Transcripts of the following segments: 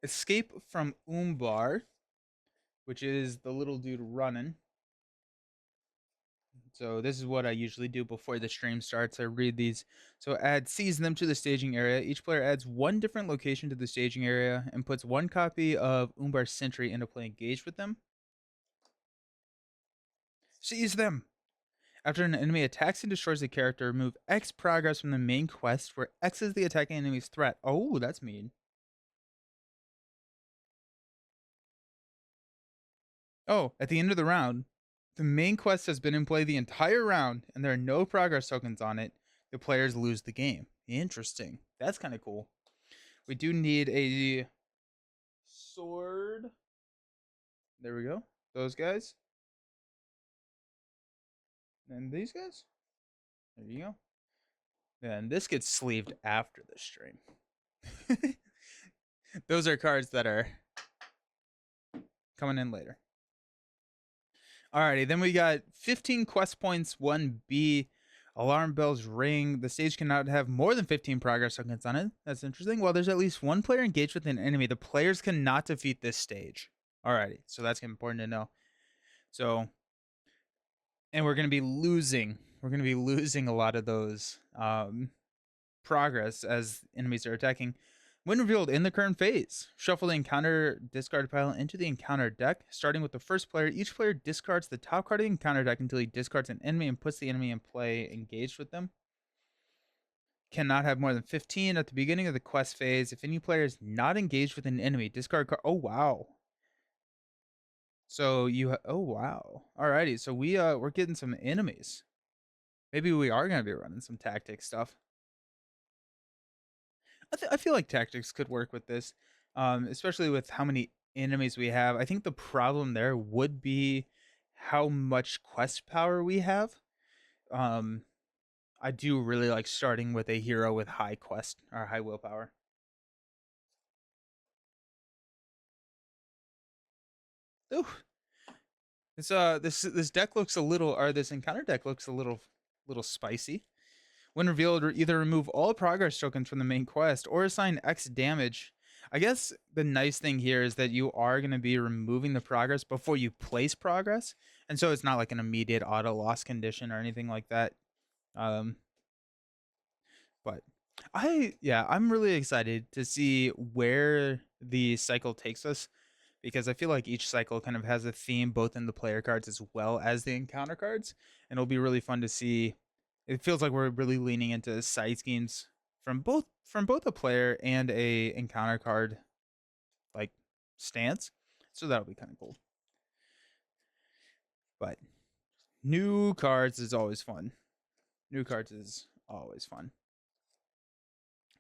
Escape from Umbar, which is the little dude running. So this is what I usually do before the stream starts. I read these. So add sees them to the staging area. Each player adds one different location to the staging area and puts one copy of Umbar's Sentry into play engaged with them. Seize them. After an enemy attacks and destroys a character, remove X progress from the main quest, where X is the attacking enemy's threat. Oh, that's mean. Oh, at the end of the round, the main quest has been in play the entire round, and there are no progress tokens on it. The players lose the game. Interesting. That's kind of cool. We do need a sword. There we go. Those guys. And these guys. There you go. And this gets sleeved after the stream. Those are cards that are coming in later. Alrighty, then we got 15 quest points, 1B. Alarm bells ring. The stage cannot have more than 15 progress tokens on it. That's interesting. While there's at least one player engaged with an enemy, the players cannot defeat this stage. Alrighty, so that's important to know. So, and we're going to be losing. We're going to be losing a lot of those progress as enemies are attacking. When revealed in the current phase, shuffle the encounter discard pile into the encounter deck. Starting with the first player, each player discards the top card of the encounter deck until he discards an enemy and puts the enemy in play engaged with them. Cannot have more than 15 at the beginning of the quest phase. If any player is not engaged with an enemy, discard card. Oh, wow. So oh, wow. Alrighty, so we're getting some enemies. Maybe we are going to be running some tactic stuff. I feel like tactics could work with this, especially with how many enemies we have. I think the problem there would be how much quest power we have. Um, I do really like starting with a hero with high quest or high willpower. Ooh, this deck looks a little, or this encounter deck looks a little spicy. When revealed, either remove all progress tokens from the main quest or assign X damage. I guess the nice thing here is that you are going to be removing the progress before you place progress. And so it's not like an immediate auto loss condition or anything like that. Um, but I'm really excited to see where the cycle takes us because I feel like each cycle kind of has a theme both in the player cards as well as the encounter cards. And it'll be really fun to see. It feels like we're really leaning into side schemes from both a player and a encounter card like stance. So that'll be kind of cool. But new cards is always fun. New cards is always fun.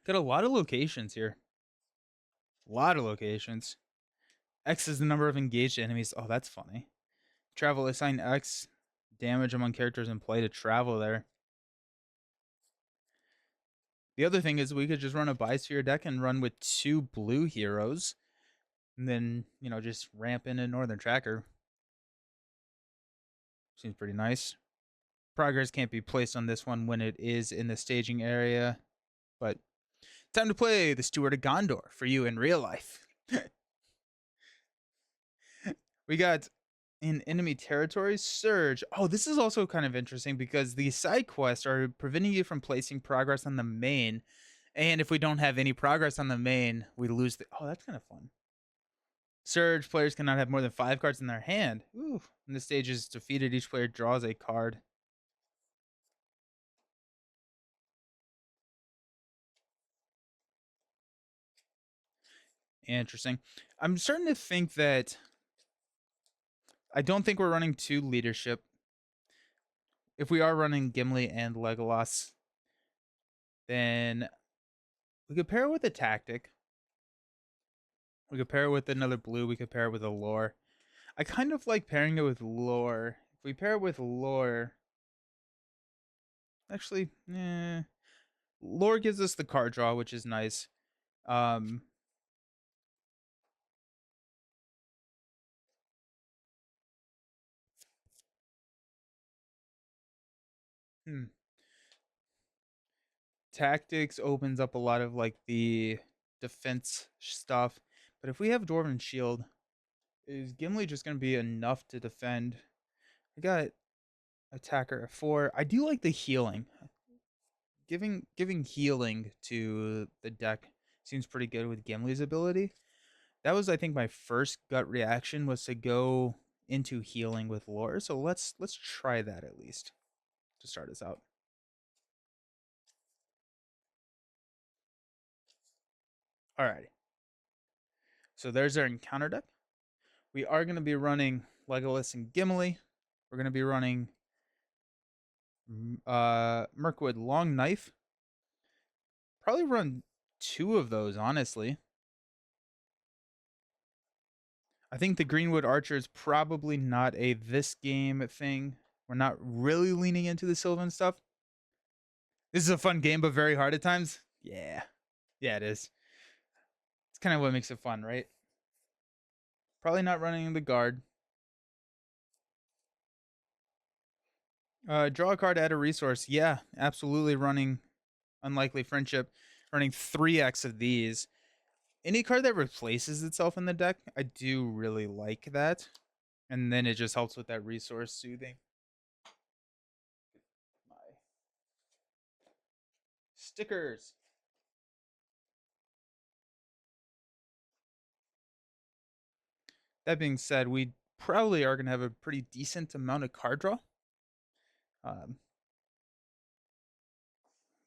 Got a lot of locations here. A lot of locations. X is the number of engaged enemies. Oh, that's funny. Travel, assign X damage among characters in play to travel there. The other thing is we could just run a Biosphere deck and run with 2 blue heroes. And then, just ramp in a Northern Tracker. Seems pretty nice. Progress can't be placed on this one when it is in the staging area. But time to play the Steward of Gondor for you in real life. We got in enemy territory surge. Oh, this is also kind of interesting because the side quests are preventing you from placing progress on the main. And if we don't have any progress on the main, we lose the. Oh, that's kind of fun. Surge, players cannot have more than 5 cards in their hand. Ooh. When the stage is defeated, each player draws a card. Interesting. I'm starting to think that I don't think we're running 2 leadership. If we are running Gimli and Legolas, then we could pair it with a tactic. We could pair it with another blue. We could pair it with a lore. I kind of like pairing it with lore. If we pair it with lore, actually, lore gives us the card draw, which is nice. Um, hmm. Tactics opens up a lot of like the defense stuff. But if we have Dwarven Shield, is Gimli just going to be enough to defend? I got attacker at 4. I do like the healing. Giving healing to the deck seems pretty good with Gimli's ability. That was, I think, my first gut reaction was to go into healing with lore. So let's try that at least to start us out. Alrighty. So there's our encounter deck. We are going to be running Legolas and Gimli. We're going to be running Mirkwood Long Knife. Probably run 2 of those, honestly. I think the Greenwood Archer is probably not a this game thing. We're not really leaning into the Sylvan stuff. This is a fun game, but very hard at times. Yeah. Yeah, it is. It's kind of what makes it fun, right? Probably not running the guard. Draw a card, add a resource. Yeah, absolutely running Unlikely Friendship. Running 3x of these. Any card that replaces itself in the deck, I do really like that. And then it just helps with that resource soothing. My stickers. That being said, we probably are going to have a pretty decent amount of card draw. I'm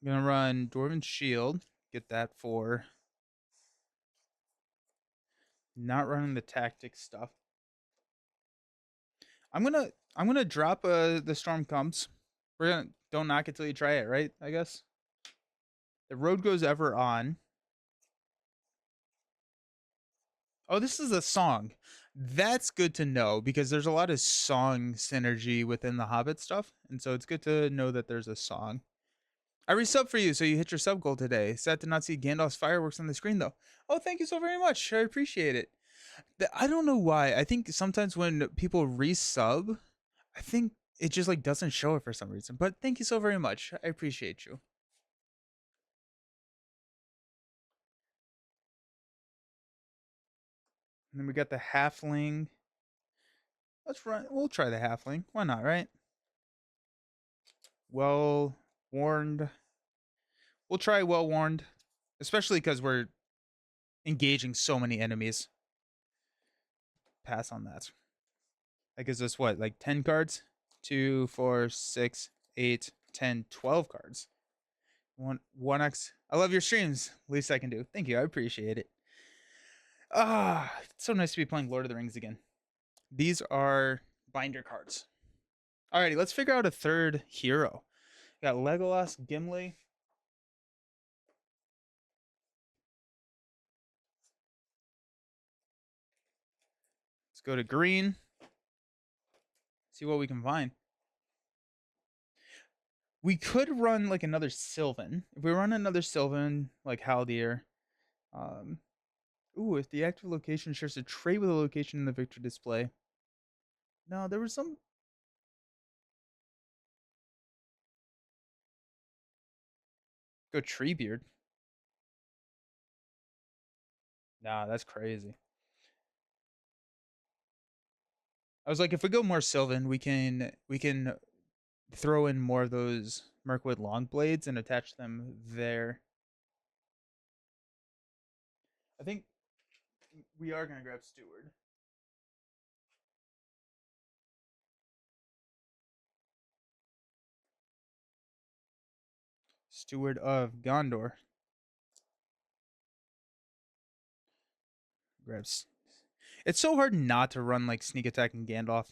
going to run Dwarven Shield. Get that for not running the tactic stuff. I'm gonna drop the Storm Comes. We're gonna don't knock it till you try it, right? I guess. The road goes ever on. Oh, this is a song. That's good to know because there's a lot of song synergy within the Hobbit stuff, and so it's good to know that there's a song. I resub for you, so you hit your sub goal today. Sad to not see Gandalf's fireworks on the screen though. Oh, thank you so very much. I appreciate it. I don't know why. I think sometimes when people resub, I think it just like doesn't show it for some reason. But thank you so very much. I appreciate you. And then we got the halfling. Let's run. We'll try the halfling. Why not, right? Well warned. We'll try well warned, especially because we're engaging so many enemies. Pass on that. That gives us what, like 10 cards? 2, 4, 6, 8, 10, 12 cards. 1x. I love your streams. Least I can do. Thank you. I appreciate it. It's so nice to be playing Lord of the Rings again. These are binder cards. Alrighty, let's figure out a third hero. We got Legolas, Gimli. Let's go to green. See what we can find. We could run like another Sylvan. If we run another Sylvan, like Haldir. If the active location shares a trait with a location in the victory display. No, there was some. Go Treebeard. Nah, that's crazy. I was like, if we go more Sylvan, we can throw in more of those Mirkwood long blades and attach them there. I think we are gonna grab Steward. Steward of Gondor. Grabs. It's so hard not to run like sneak attack and Gandalf.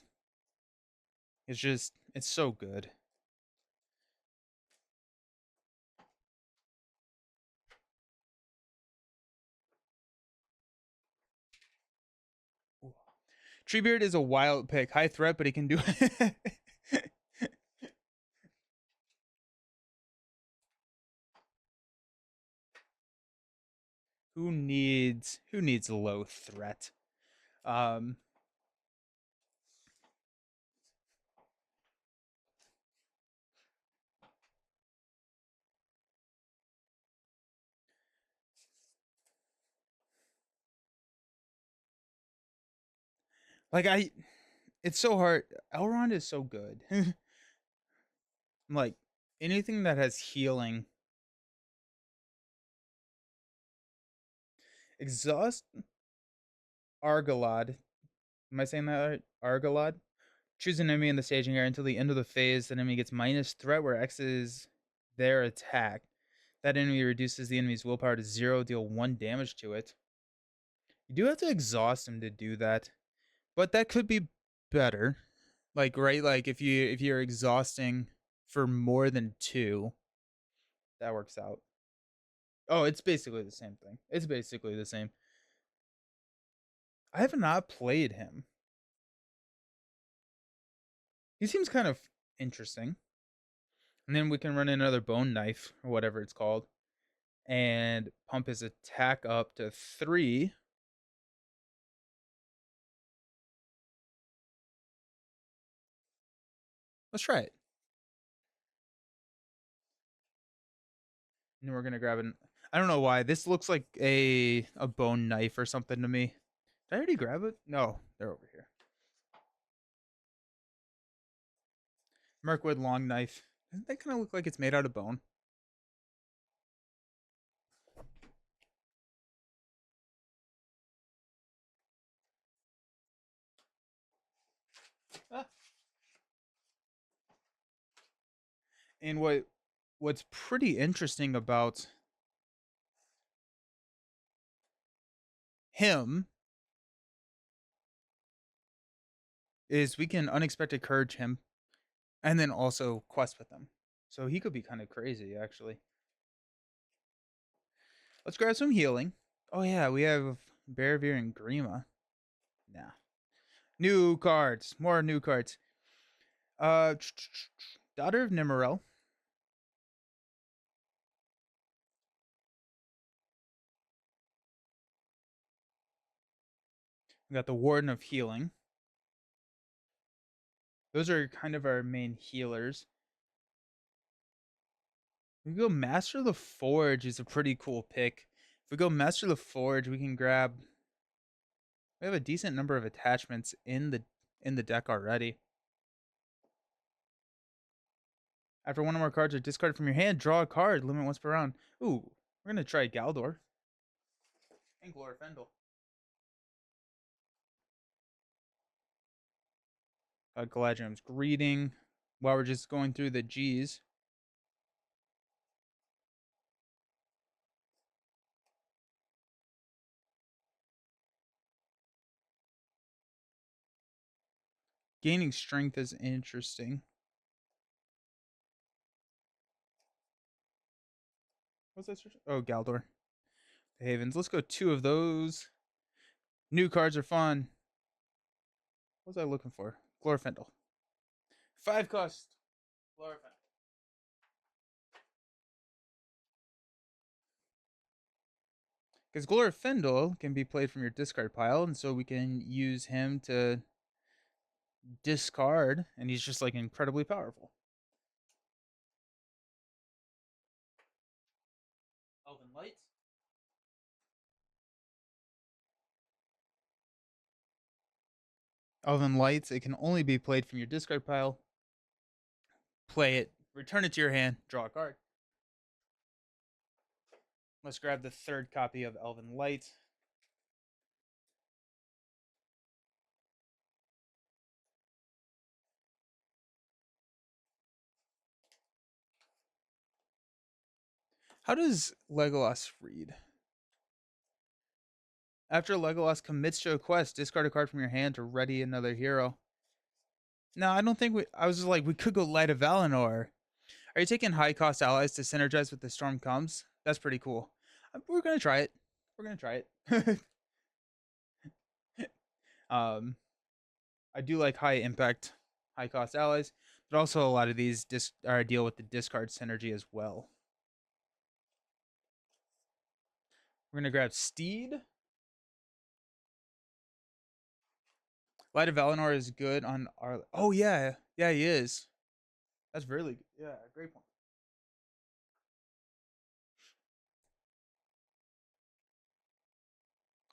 It's so good. Treebeard is a wild pick. High threat, but he can do it. Who needs low threat? Um Like it's so hard. Elrond is so good. Like anything that has healing, exhaust Argalad. Am I saying that right? Argalad? Choose an enemy in the staging area until the end of the phase. The enemy gets minus threat where X is their attack. That enemy reduces the enemy's willpower to 0, deal 1 damage to it. You do have to exhaust him to do that. But that could be better. Like right, like if you're exhausting for more than 2, that works out. Oh, it's basically the same thing. It's basically the same. I have not played him. He seems kind of interesting. And then we can run another bone knife or whatever it's called and pump his attack up to 3. Let's try it. And then we're gonna grab an. I don't know why this looks like a bone knife or something to me. Did I already grab it? No, they're over here. Mirkwood long knife. Doesn't that kind of look like it's made out of bone? Ah. And what's pretty interesting about him is we can unexpected courage him and then also quest with him. So he could be kind of crazy actually. Let's grab some healing. Oh yeah, we have Bearveer and Grima. Nah. New cards. More new cards. Uh Daughter of Nimmerel. We got the Warden of Healing. Those are kind of our main healers. We go Master of the Forge is a pretty cool pick. If we go Master of the Forge, we can grab. We have a decent number of attachments in the deck already. After one or more cards are discarded from your hand, draw a card. Limit once per round. Ooh, we're gonna try Galdor and Glorfindel. Galadriel's Greeting. While we're just going through the G's. Gaining strength is interesting. What's that? Oh, Galdor. The Havens. Let's go 2 of those. New cards are fun. What was I looking for? Glorfindel. 5 cost. Glorfindel. Because Glorfindel can be played from your discard pile, and so we can use him to discard, and he's just like incredibly powerful. Elven Light. Elven Lights, it can only be played from your discard pile. Play it, return it to your hand, draw a card. Let's grab the 3rd copy of Elven Light. How does Legolas read? After Legolas commits to a quest, discard a card from your hand to ready another hero. No, I don't think we. I was just like, we could go Light of Valinor. Are you taking high cost allies to synergize with the storm comes? That's pretty cool. We're gonna try it. We're gonna try it. um, I do like high impact, high cost allies, but also a lot of these deal with the discard synergy as well. We're gonna grab Steed. Light of Valinor is good on our. Oh yeah, yeah he is. That's really good. Yeah, great point.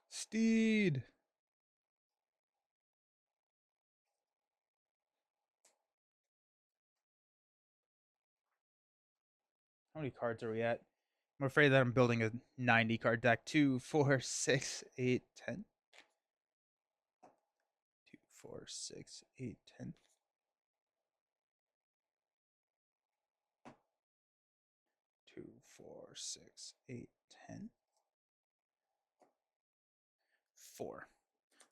Steed. How many cards are we at? I'm afraid that I'm building a 90 card deck. 2, 4, 6, 8, 10. 2, 4, 6, 8, 10. 2, 4, 6, 8, 10. 4.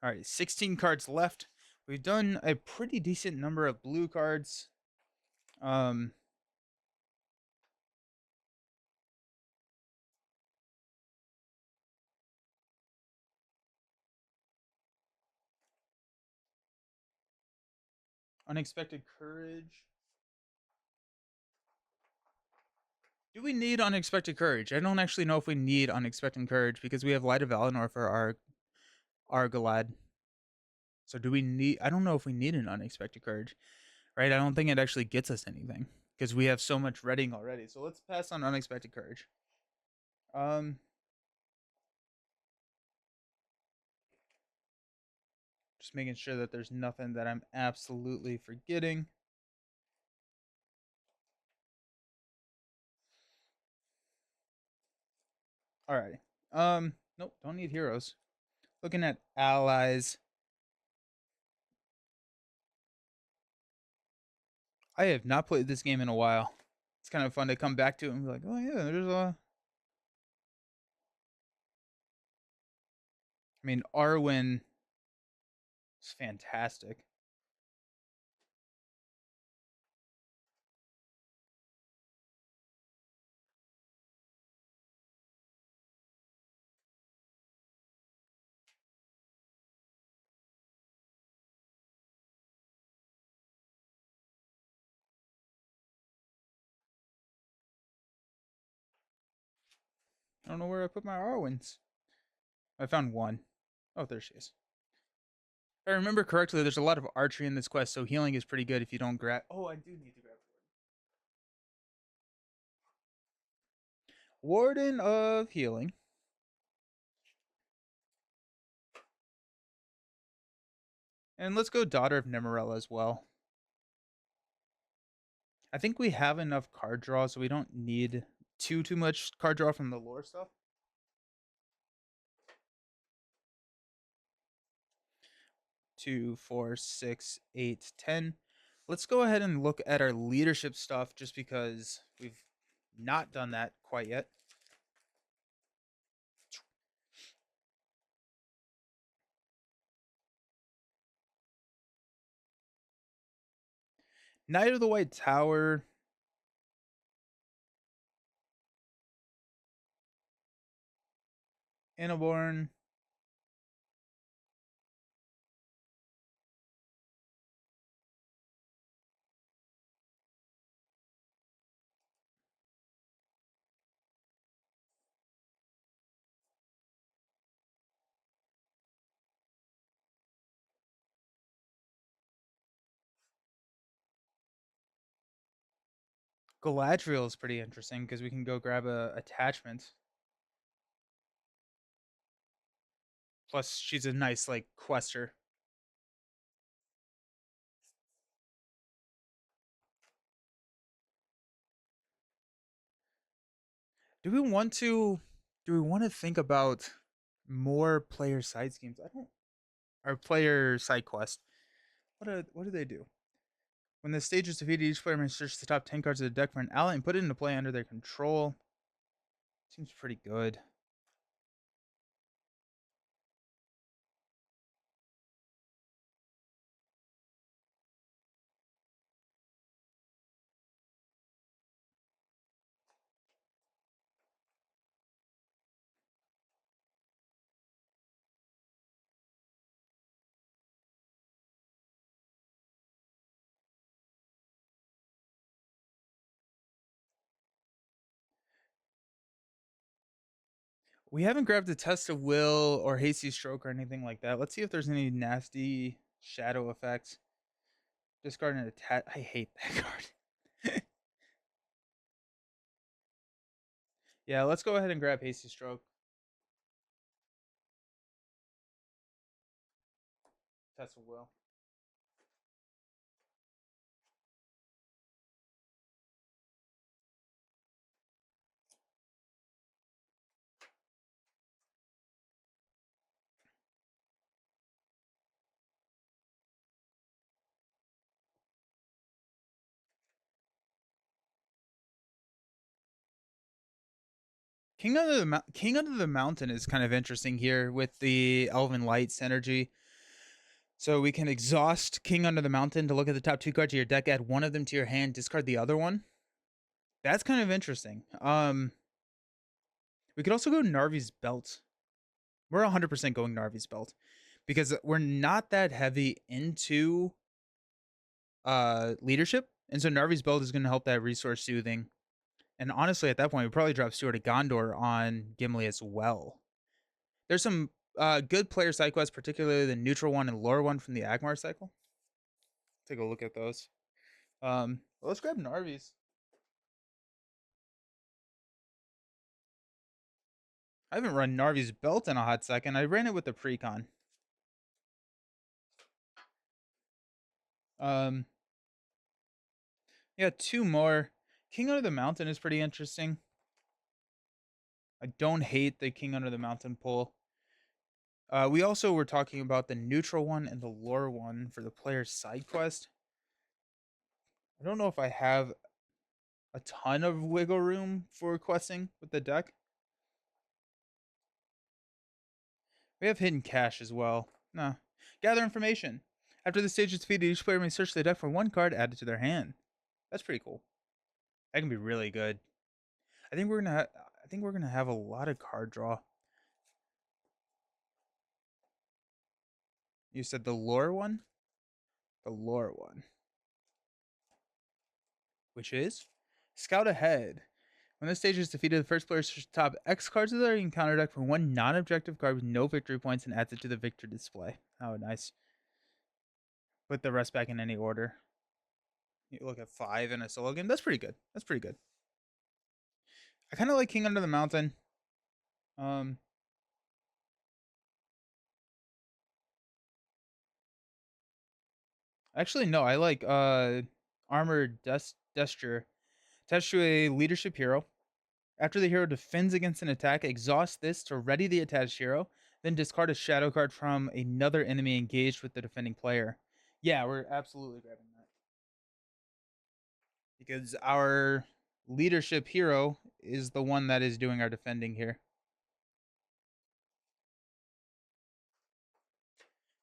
All right, 16 cards left. We've done a pretty decent number of blue cards. Um, Unexpected Courage. Do we need Unexpected Courage? I don't actually know if we need Unexpected Courage because we have Light of Valinor for our Galad. So do we need? I don't know if we need an Unexpected Courage, right? I don't think it actually gets us anything because we have so much reading already. So let's pass on Unexpected Courage. Um, just making sure that there's nothing that I'm absolutely forgetting. Alrighty. Nope, don't need heroes. Looking at allies. I have not played this game in a while. It's kind of fun to come back to and be like, oh yeah, there's a. I mean, Arwen is fantastic. I don't know where I put my Arwens. I found one. Oh, there she is. If I remember correctly, there's a lot of archery in this quest, so healing is pretty good if you don't grab. Oh, I do need to grab Warden of Healing. And let's go Daughter of Nemarella as well. I think we have enough card draw, so we don't need too much card draw from the lore stuff. 2, 4, 6, 8, 10. Let's go ahead and look at our leadership stuff just because we've not done that quite yet. Knight of the White Tower. Innoborn. Galadriel is pretty interesting because we can go grab a attachment. Plus, she's a nice like quester. Do we want to? Do we want to think about more player side schemes? I don't. Our player side quest. What do they do? When the stage is defeated, each player may search the top 10 cards of the deck for an ally and put it into play under their control. Seems pretty good. We haven't grabbed a Test of Will or Hasty Stroke or anything like that. Let's see if there's any nasty shadow effects. Discard an attack. I hate that card. Yeah, let's go ahead and grab Hasty Stroke. Test of Will. King Under the Mountain is kind of interesting here with the Elven Light synergy. So we can exhaust King Under the Mountain to look at the top two cards of your deck, add one of them to your hand, discard the other one. That's kind of interesting. We could also go Narvi's Belt. We're 100% going Narvi's Belt because we're not that heavy into leadership, and so Narvi's Belt is going to help that resource soothing. And honestly, at that point, we probably drop Steward of Gondor on Gimli as well. There's some good player side quests, particularly the neutral one and lore one from the Agmar cycle. Take a look at those. Let's grab Narvi's. I haven't run Narvi's Belt in a hot second. I ran it with the Precon. Yeah, two more. King Under the Mountain is pretty interesting. I don't hate the King Under the Mountain pull. We also were talking about the neutral one and the lore one for the player's side quest. I don't know if I have a ton of wiggle room for questing with the deck. We have hidden cache as well. No. Gather information. After the stage is defeated, each player may search the deck for one card added to their hand. That's pretty cool. That can be really good. I think we're gonna have a lot of card draw. You said the lore one? The lore one. Which is Scout Ahead. When this stage is defeated, the first player searches the top X cards of their encounter deck for one non-objective card with no victory points and adds it to the victory display. Oh, nice. Put the rest back in any order. You look at 5 in a solo game. That's pretty good. That's pretty good. I kind of like King Under the Mountain. Actually, no. I like Armored Desture. Attached to a leadership hero. After the hero defends against an attack, exhaust this to ready the attached hero, then discard a shadow card from another enemy engaged with the defending player. Yeah, we're absolutely grabbing that. Because our leadership hero is the one that is doing our defending here.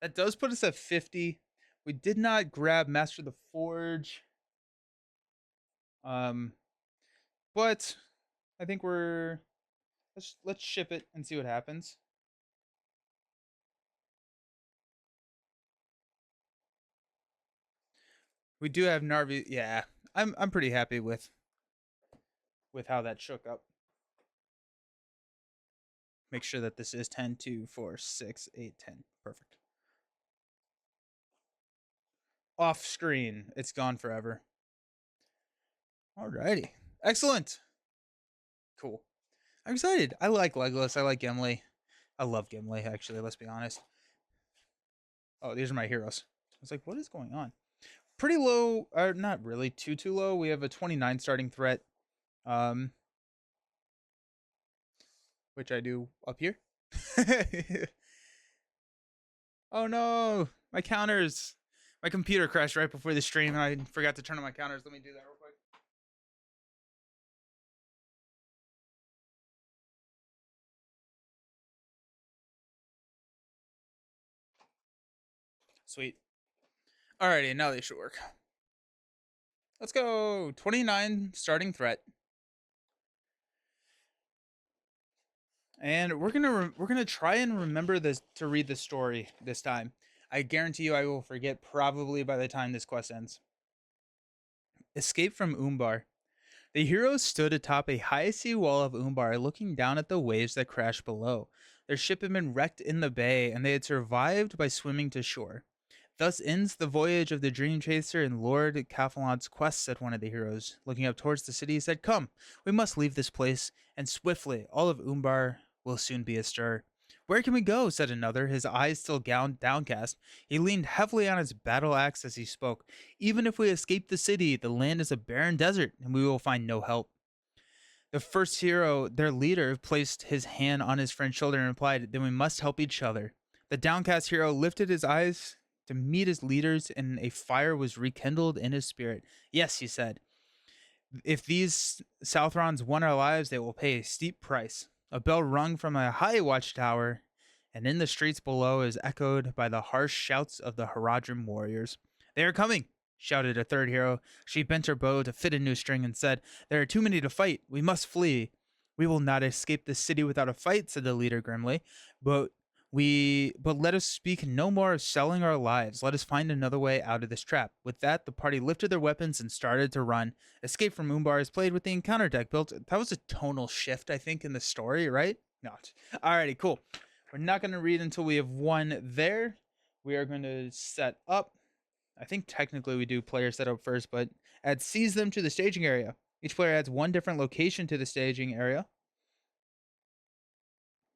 That does put us at 50. We did not grab Master of the Forge. But I think let's ship it and see what happens. We do have Narvi. Yeah, I'm pretty happy with how that shook up. Make sure that this is 10, 2, 4, 6, 8, 10. Perfect. Off screen. It's gone forever. Alrighty. Excellent. Cool. I'm excited. I like Legolas. I like Gimli. I love Gimli, actually. Let's be honest. Oh, these are my heroes. I was like, what is going on? Pretty low, or not really too low. We have a 29 starting threat, which I do up here. Oh no, my counters. My computer crashed right before the stream, and I forgot to turn on my counters. Let me do that real quick. Sweet. Alrighty, now they should work. Let's go. 29 starting threat. And we're gonna try and remember this to read the story this time. I guarantee you I will forget probably by the time this quest ends. Escape from Umbar. The heroes stood atop a high sea wall of Umbar, looking down at the waves that crashed below. Their ship had been wrecked in the bay, and they had survived by swimming to shore. Thus ends the voyage of the Dream Chaser and Lord Cafelont's quest, said one of the heroes. Looking up towards the city, he said, Come, we must leave this place, and swiftly all of Umbar will soon be astir. Where can we go? Said another, his eyes still downcast. He leaned heavily on his battle axe as he spoke. Even if we escape the city, the land is a barren desert, and we will find no help. The first hero, their leader, placed his hand on his friend's shoulder and replied, Then we must help each other. The downcast hero lifted his eyes to meet his leaders, and a fire was rekindled in his spirit. Yes, he said. If these Southrons won our lives, they will pay a steep price. A bell rung from a high watchtower, and in the streets below is echoed by the harsh shouts of the Haradrim warriors. They are coming, shouted a third hero. She bent her bow to fit a new string and said, "There are too many to fight. We must flee." "We will not escape this city without a fight," said the leader grimly. But but let us speak no more of selling our lives. Let us find another way out of this trap. With that, the party lifted their weapons and started to run. Escape from Umbar is played with the encounter deck built. That was a tonal shift, I think, in the story, right? Not. Alrighty, cool. We're not going to read until we have one there. We are going to set up. I think technically we do player setup first, but add seize them to the staging area. Each player adds one different location to the staging area.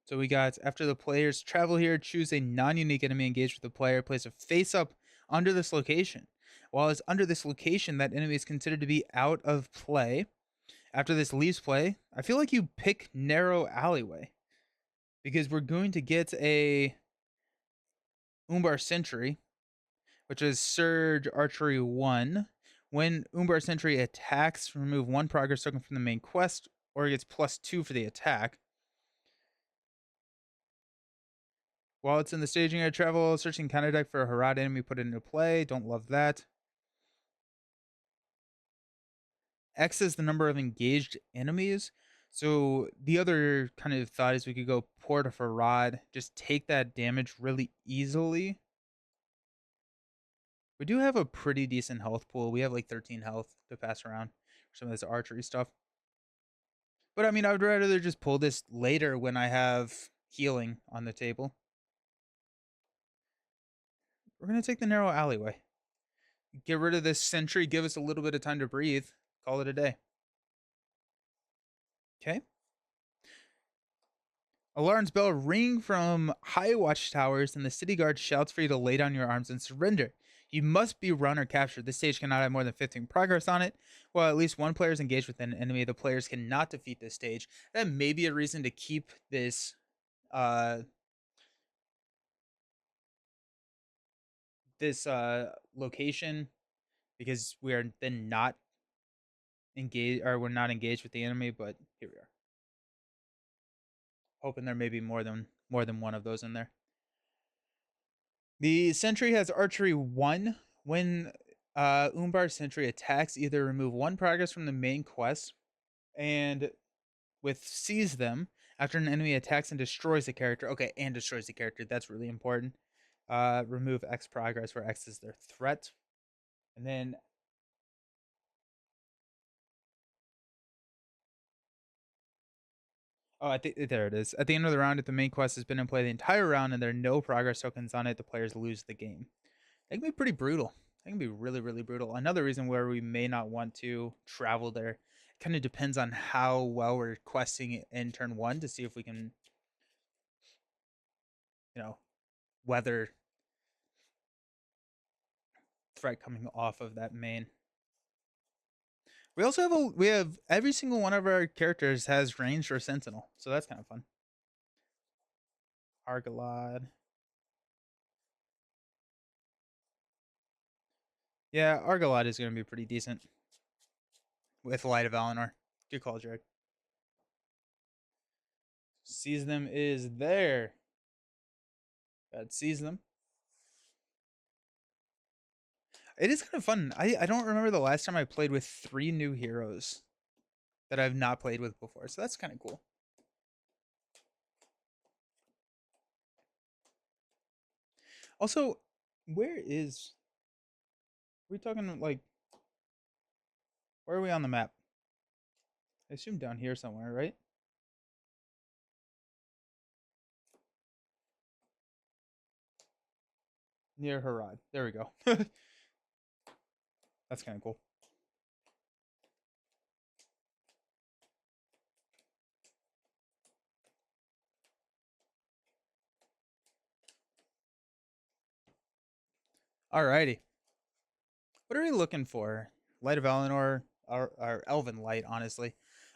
So we got, after the players travel here, choose a non-unique enemy engaged with the player. Place a face-up under this location. While it's under this location, that enemy is considered to be out of play. After this leaves play, I feel like you pick narrow alleyway, because we're going to get a Umbar Sentry, which is Surge Archery 1. When Umbar Sentry attacks, remove one progress token from the main quest, or it gets +2 for the attack. While it's in the staging area, travel, searching counter deck for a Harad enemy, put it into play. Don't love that. X is the number of engaged enemies. So the other kind of thought is we could go Port of Harad, just take that damage really easily. We do have a pretty decent health pool. We have like 13 health to pass around for some of this archery stuff. But I mean, I would rather just pull this later when I have healing on the table. We're going to take the narrow alleyway. Get rid of this sentry, give us a little bit of time to breathe. Call it a day. Okay. Alarm's bell ring from high watchtowers, and the city guard shouts for you to lay down your arms and surrender. You must be run or captured. This stage cannot have more than 15 progress on it. While at least one player is engaged with an enemy, the players cannot defeat this stage. That may be a reason to keep this uh location, because we are then not engaged, or we're not engaged with the enemy, but here we are. Hoping there may be more than one of those in there. The sentry has archery 1. When Umbar sentry attacks, either remove one progress from the main quest, and with seize them after an enemy attacks and destroys the character. Okay, and destroys the character. That's really important. Remove X progress where X is their threat. And then I think there it is. At the end of the round, if the main quest has been in play the entire round and there are no progress tokens on it, the players lose the game. That can be pretty brutal. That can be really, really brutal. Another reason where we may not want to travel there kind of depends on how well we're questing in turn 1 to see if we can, you know, weather threat coming off of that main. We also have we have every single one of our characters has ranged or sentinel, so that's kind of fun. Argalad. Yeah, Argalad is going to be pretty decent with Light of Valinor. Good call, Jared. Seize them is there. That seize them. It is kind of fun. I don't remember the last time I played with 3 new heroes that I've not played with before, so that's kind of cool. Also, where is... Are we talking like... Where are we on the map? I assume down here somewhere, right? Near Harad. There we go. That's kind of cool. Alrighty. What are we looking for? Light of Valinor, or Elven Light, honestly.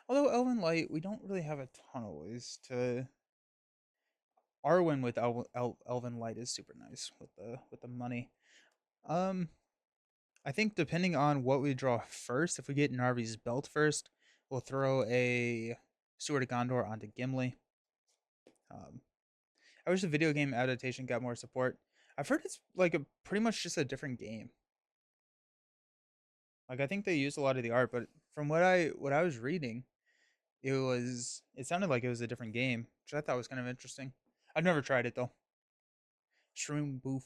Although Elven Light, we don't really have a ton of ways to... Arwen with Elven Light is super nice with the money. Um, I think depending on what we draw first, if we get Narvi's belt first, we'll throw a Sword of Gondor onto Gimli. Um, I wish the video game adaptation got more support. I've heard it's like a pretty much just a different game. Like I think they used a lot of the art, but from what I was reading, it sounded like it was a different game, which I thought was kind of interesting. I've never tried it though. Shroom Boof,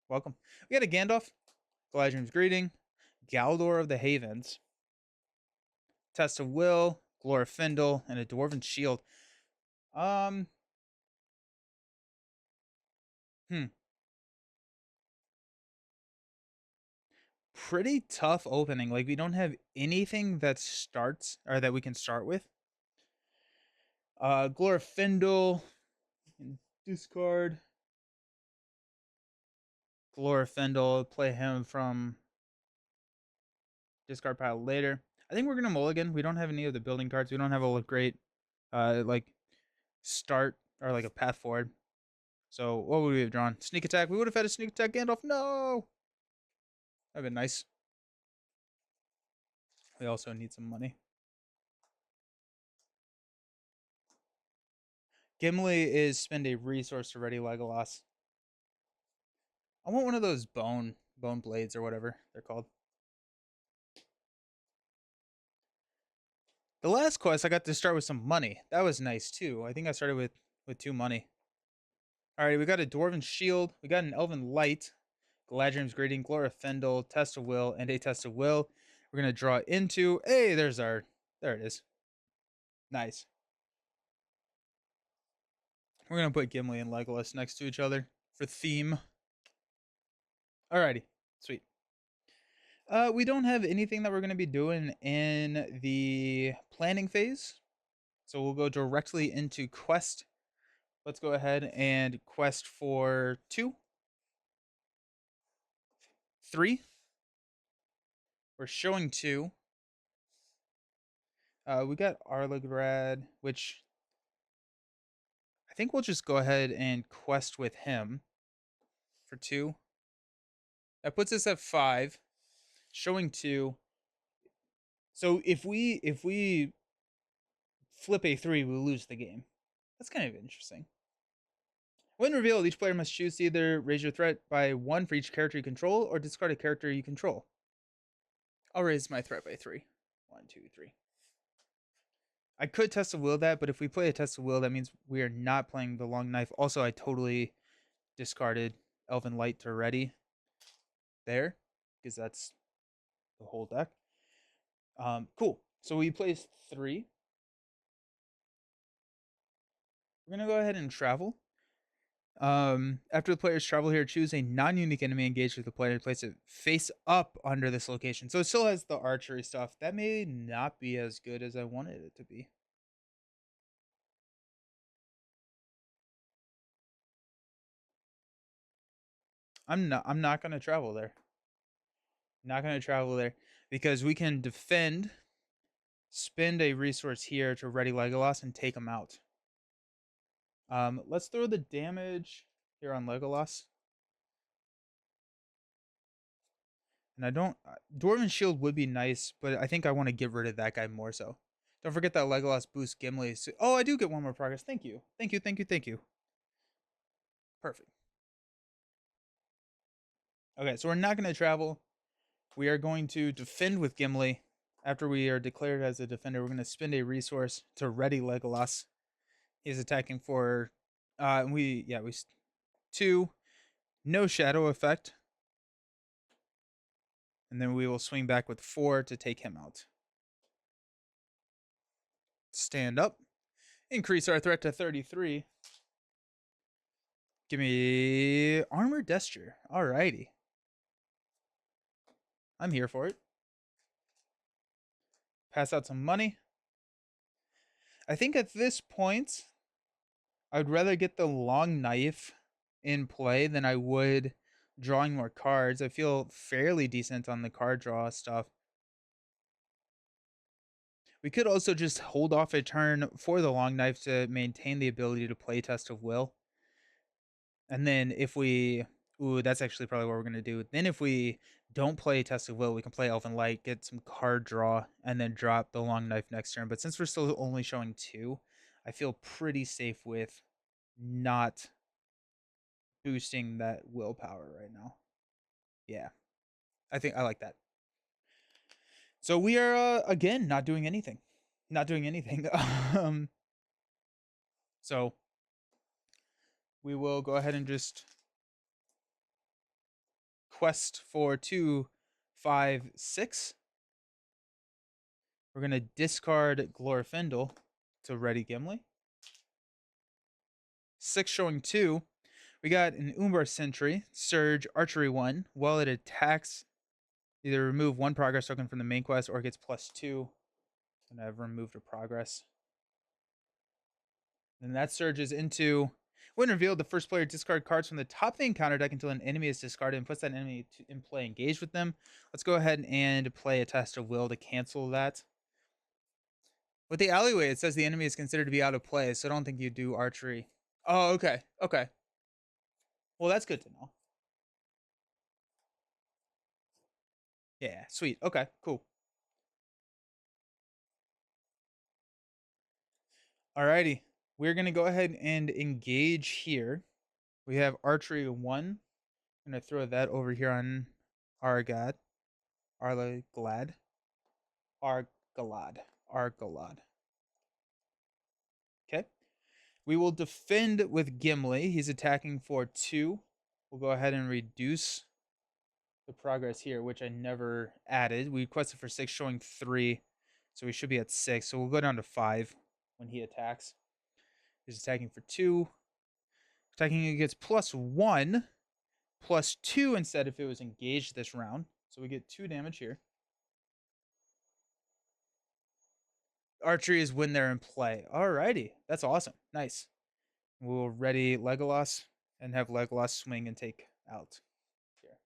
welcome. We got a Gandalf, Galadriel's Greeting, Galdor of the Havens, Test of Will, Glorfindel, and a Dwarven Shield. Um, hmm, pretty tough opening. Like we don't have anything that starts or that we can start with. Glorfindel, discard Glorfindel, play him from discard pile later. I think we're gonna mulligan. We don't have any of the building cards. We don't have a great like start or like a path forward. So what would we have drawn? Sneak attack. We would have had a sneak attack Gandalf. No, that'd been nice. We also need some money. Gimli is spend a resource to ready Legolas. I want one of those bone blades or whatever they're called. The last quest I got to start with some money. That was nice too. I think I started with 2 money. All right, we got a Dwarven Shield. We got an Elven Light. Galadriel's Greeting, Glorfindel, Test of Will, and a Test of Will. We're gonna draw into. Hey, there it is. Nice. We're gonna put Gimli and Legolas next to each other for theme. Alrighty, sweet. We don't have anything that we're gonna be doing in the planning phase, so we'll go directly into quest. Let's go ahead and quest for 2, 3. We're showing 2. We got Arlegrad, which I think we'll just go ahead and quest with him for 2. That puts us at 5, showing 2. So if we flip a 3, we lose the game. That's kind of interesting. When revealed, each player must choose to either raise your threat by 1 for each character you control, or discard a character you control. I'll raise my threat by 3. 1, 2, 3. I could test a will that, but if we play a test of will, that means we are not playing the long knife. Also, I totally discarded Elven Light to ready there, because that's the whole deck. Cool. So we place 3. We're gonna go ahead and travel. After the players travel here, choose a non-unique enemy engaged with the player and place it face up under this location. So it still has the archery stuff. That may not be as good as I wanted it to be. I'm not gonna travel there. Not gonna travel there because we can defend, spend a resource here to ready Legolas and take him out. Let's throw the damage here on Legolas. And I don't. Dwarven Shield would be nice, but I think I want to get rid of that guy more so. Don't forget that Legolas boosts Gimli. So, oh, I do get 1 more progress. Thank you. Thank you. Thank you. Thank you. Perfect. Okay, so we're not going to travel. We are going to defend with Gimli. After we are declared as a defender, we're going to spend a resource to ready Legolas. He's attacking for. We 2. No shadow effect. And then we will swing back with 4 to take him out. Stand up. Increase our threat to 33. Give me Armor Desture. Alrighty. I'm here for it. Pass out some money. I think at this point, I would rather get the long knife in play than I would drawing more cards. I feel fairly decent on the card draw stuff. We could also just hold off a turn for the long knife to maintain the ability to play Test of Will. And then if we... Ooh, that's actually probably what we're going to do. Then if we don't play Test of Will, we can play Elven Light, get some card draw, and then drop the Long Knife next turn. But since we're still only showing 2, I feel pretty safe with not boosting that willpower right now. Yeah, I think I like that. So we are again not doing anything, not doing anything. So we will go ahead and just quest for 2, 5, 6. We're gonna discard Glorfindel to ready Gimli. 6 showing 2. We got an Umbar Sentry, Surge, Archery 1. While it attacks, either remove 1 progress token from the main quest or it gets +2. And I've removed a progress. And that surges into, when revealed, the first player discard cards from the top of the encounter deck until an enemy is discarded and puts that enemy in play engaged with them. Let's go ahead and play a Test of Will to cancel that. With the alleyway, it says the enemy is considered to be out of play, so I don't think you do archery. Oh, okay. Okay. Well, that's good to know. Yeah, sweet. Okay, cool. Alrighty. We're going to go ahead and engage here. We have archery 1. I'm going to throw that over here on Argad. Argalad. Argalad. Okay. We will defend with Gimli. He's attacking for 2. We'll go ahead and reduce the progress here, which I never added. We requested for 6, showing 3. So we should be at 6. So we'll go down to 5 when he attacks. He's attacking for 2. Attacking against +1, +2 instead if it was engaged this round. So we get 2 damage here. Archery is when they're in play. Alrighty. That's awesome. Nice. We'll ready Legolas and have Legolas swing and take out here.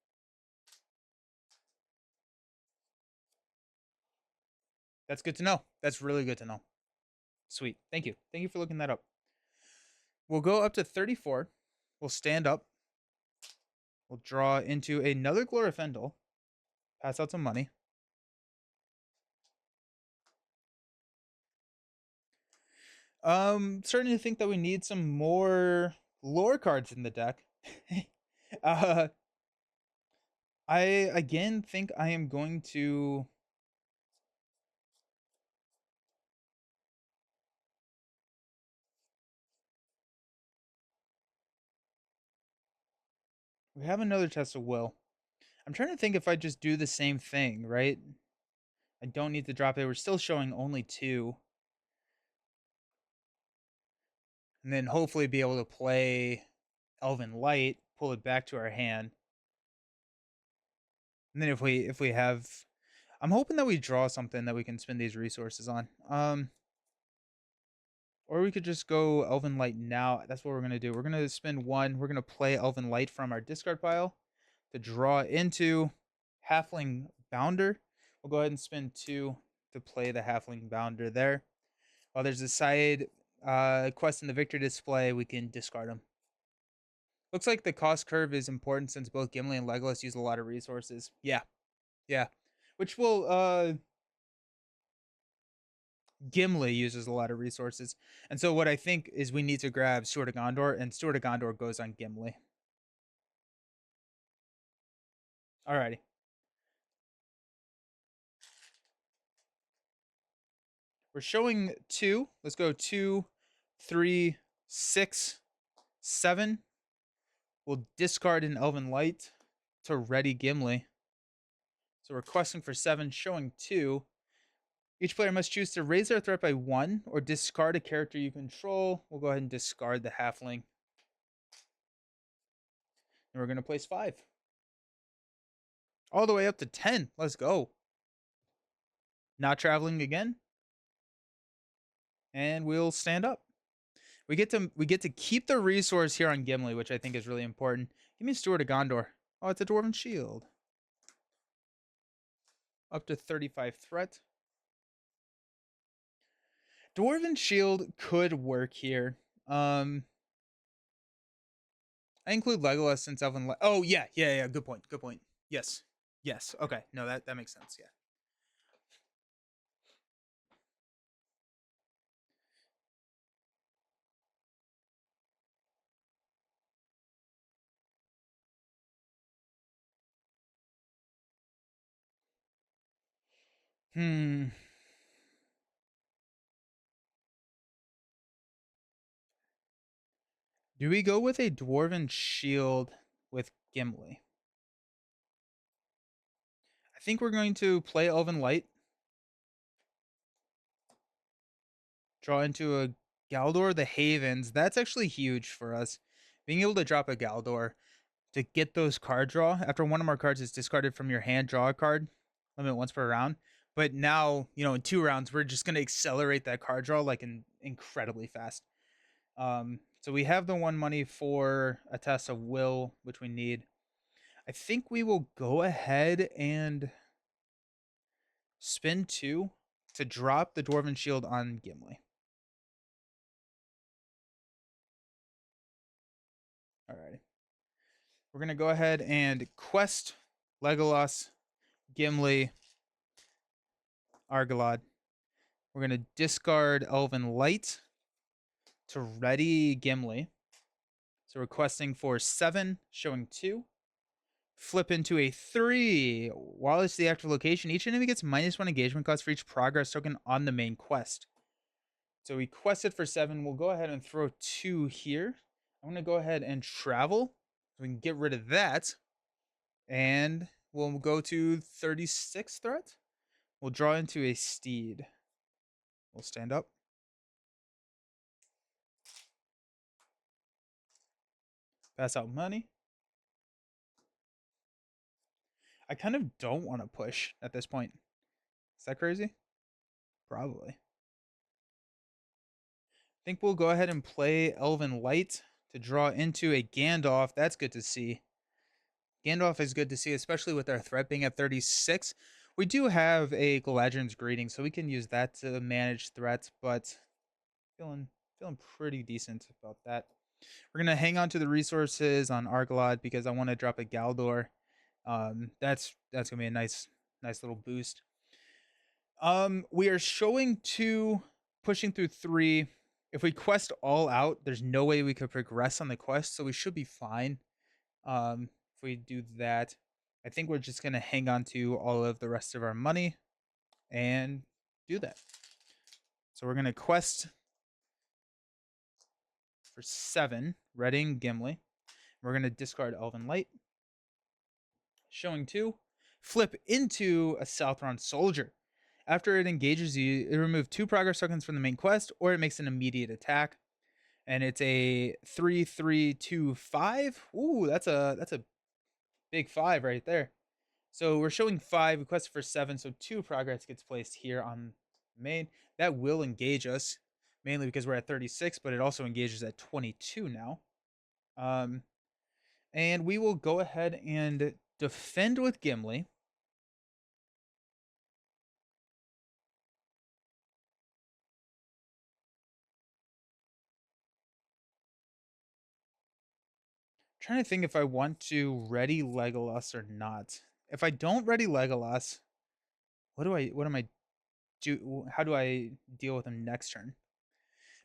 That's good to know. That's really good to know. Sweet. Thank you. Thank you for looking that up. We'll go up to 34. We'll stand up. We'll draw into another Glorfindel. Pass out some money. Starting to think that we need some more lore cards in the deck. I again think I am going to we have another Test of Will. I'm trying to think if I just do the same thing, right? I don't need to drop it. We're still showing only 2. And then hopefully be able to play Elven Light, pull it back to our hand. And then if we have, I'm hoping that we draw something that we can spend these resources on. Or we could just go Elven Light now. That's what we're gonna do. We're gonna spend 1. We're gonna play Elven Light from our discard pile to draw into Halfling Bounder. We'll go ahead and spend 2 to play the Halfling Bounder there. While there's a side quest in the victory display, we can discard them. Looks like the cost curve is important since both Gimli and Legolas use a lot of resources. Yeah. Yeah. Which will Gimli uses a lot of resources. And so what I think is we need to grab Sword of Gondor, and Sword of Gondor goes on Gimli. Alrighty. We're showing 2. Let's go 2, 3, 6, 7. We'll discard an Elven Light to ready Gimli. So we're questing for 7, showing 2. Each player must choose to raise their threat by 1 or discard a character you control. We'll go ahead and discard the Halfling. And we're going to place 5. All the way up to 10. Let's go. Not traveling again. And we'll stand up. We get to keep the resource here on Gimli, which I think is really important. Give me a Steward of Gondor. Oh, it's a Dwarven Shield. Up to 35 threat. Dwarven Shield could work here. I include Legolas since Elven. Oh yeah. Good point. Yes. Yes. Okay. No, that makes sense. Yeah. Hmm. Do we go with a dwarven shield with Gimli? I think we're going to play Elven Light, draw into a Galdor the Havens. That's actually huge for us. Being able to drop a Galdor to get those card draw after one of our cards is discarded from your hand, draw a card, limit once per round. But now, in 2 rounds, we're just going to accelerate that card draw like incredibly fast. So we have the 1 money for a test of will, which we need. I think we will go ahead and spin 2 to drop the Dwarven Shield on Gimli. Alrighty. We're going to go ahead and quest Legolas, Gimli, Argalad. We're going to discard Elven Light to ready Gimli. So requesting for 7, showing 2. Flip into a 3. While it's the active location, each enemy gets -1 engagement cost for each progress token on the main quest. So we quested for 7. We'll go ahead and throw 2 here. I'm going to go ahead and travel so we can get rid of that. And we'll go to 36 threat. We'll draw into a steed. We'll stand up. Pass out money. I kind of don't want to push at this point. Is that crazy? Probably. I think we'll go ahead and play Elven Light to draw into a Gandalf. That's good to see. Gandalf is good to see, especially with our threat being at 36. We do have a Galadriel's Greeting, so we can use that to manage threats, but feeling pretty decent about that. We're gonna hang on to the resources on Argalad because I want to drop a Galdor. That's gonna be a nice little boost. We are showing 2, pushing through 3. If we quest all out, there's no way we could progress on the quest, so we should be fine. If we do that, I think we're just gonna hang on to all of the rest of our money and do that. So we're gonna quest for 7, readying Gimli. We're gonna discard Elven Light, showing 2, flip into a Southron Soldier. After it engages you, it removes 2 progress tokens from the main quest, or it makes an immediate attack. And it's a 3/3/2/5. Ooh, that's a big 5 right there. So we're showing 5, request for 7, so 2 progress gets placed here on main. That will engage us, mainly because we're at 36, but it also engages at 22 now. And we will go ahead and defend with Gimli. Trying to think if I want to ready Legolas or not. If I don't ready Legolas, what am I do? How do I deal with him next turn?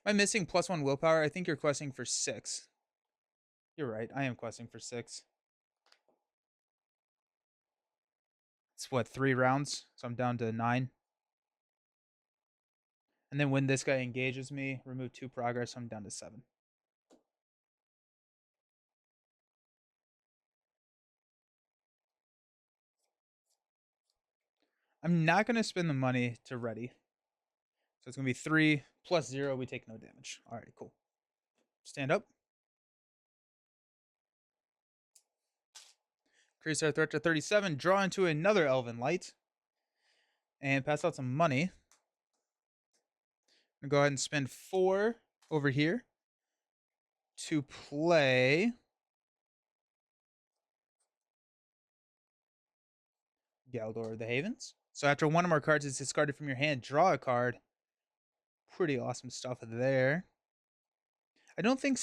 Am I missing +1 willpower? I think you're questing for 6. You're right. I am questing for 6. It's what, 3 rounds? So I'm down to 9. And then when this guy engages me, remove 2 progress. So I'm down to 7. I'm not going to spend the money to ready. So it's going to be 3 plus 0. We take no damage. All right, cool. Stand up. Increase our threat to 37. Draw into another Elven Light. And pass out some money. I'm going to go ahead and spend 4 over here to play Galdor of the Havens. So after one of our cards is discarded from your hand, draw a card. Pretty awesome stuff there. I don't think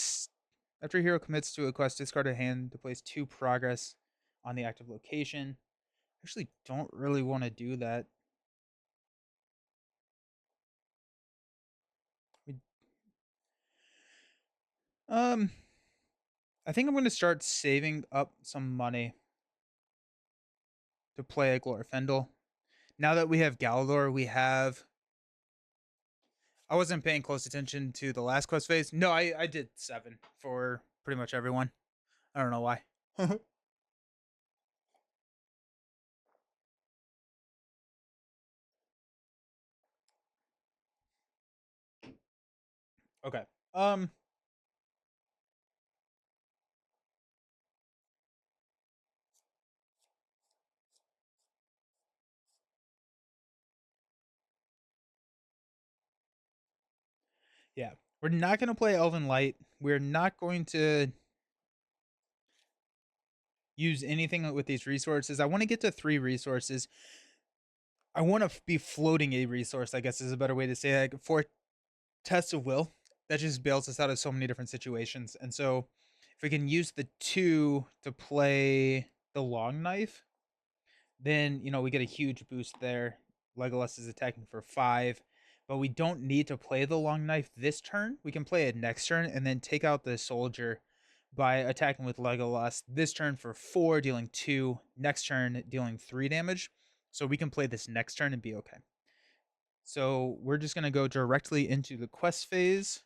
after a hero commits to a quest, discard a hand to place 2 progress on the active location. Actually, don't really want to do that. We- Um, I think I'm going to start saving up some money to play a Glorfindel. Now that we have Galador, we have. I wasn't paying close attention to the last quest phase. No, I did 7 for pretty much everyone. I don't know why. Okay. Um. Yeah, we're not going to play Elven Light. We're not going to use anything with these resources. I want to get to 3 resources. I want to be floating a resource, I guess is a better way to say it. Like for Test of Will, that just bails us out of so many different situations. And so if we can use the 2 to play the long knife, then we get a huge boost there. Legolas is attacking for 5, but we don't need to play the long knife this turn. We can play it next turn and then take out the soldier by attacking with Legolas this turn for 4, dealing 2, next turn dealing 3 damage. So we can play this next turn and be okay. So we're just going to go directly into the quest phase.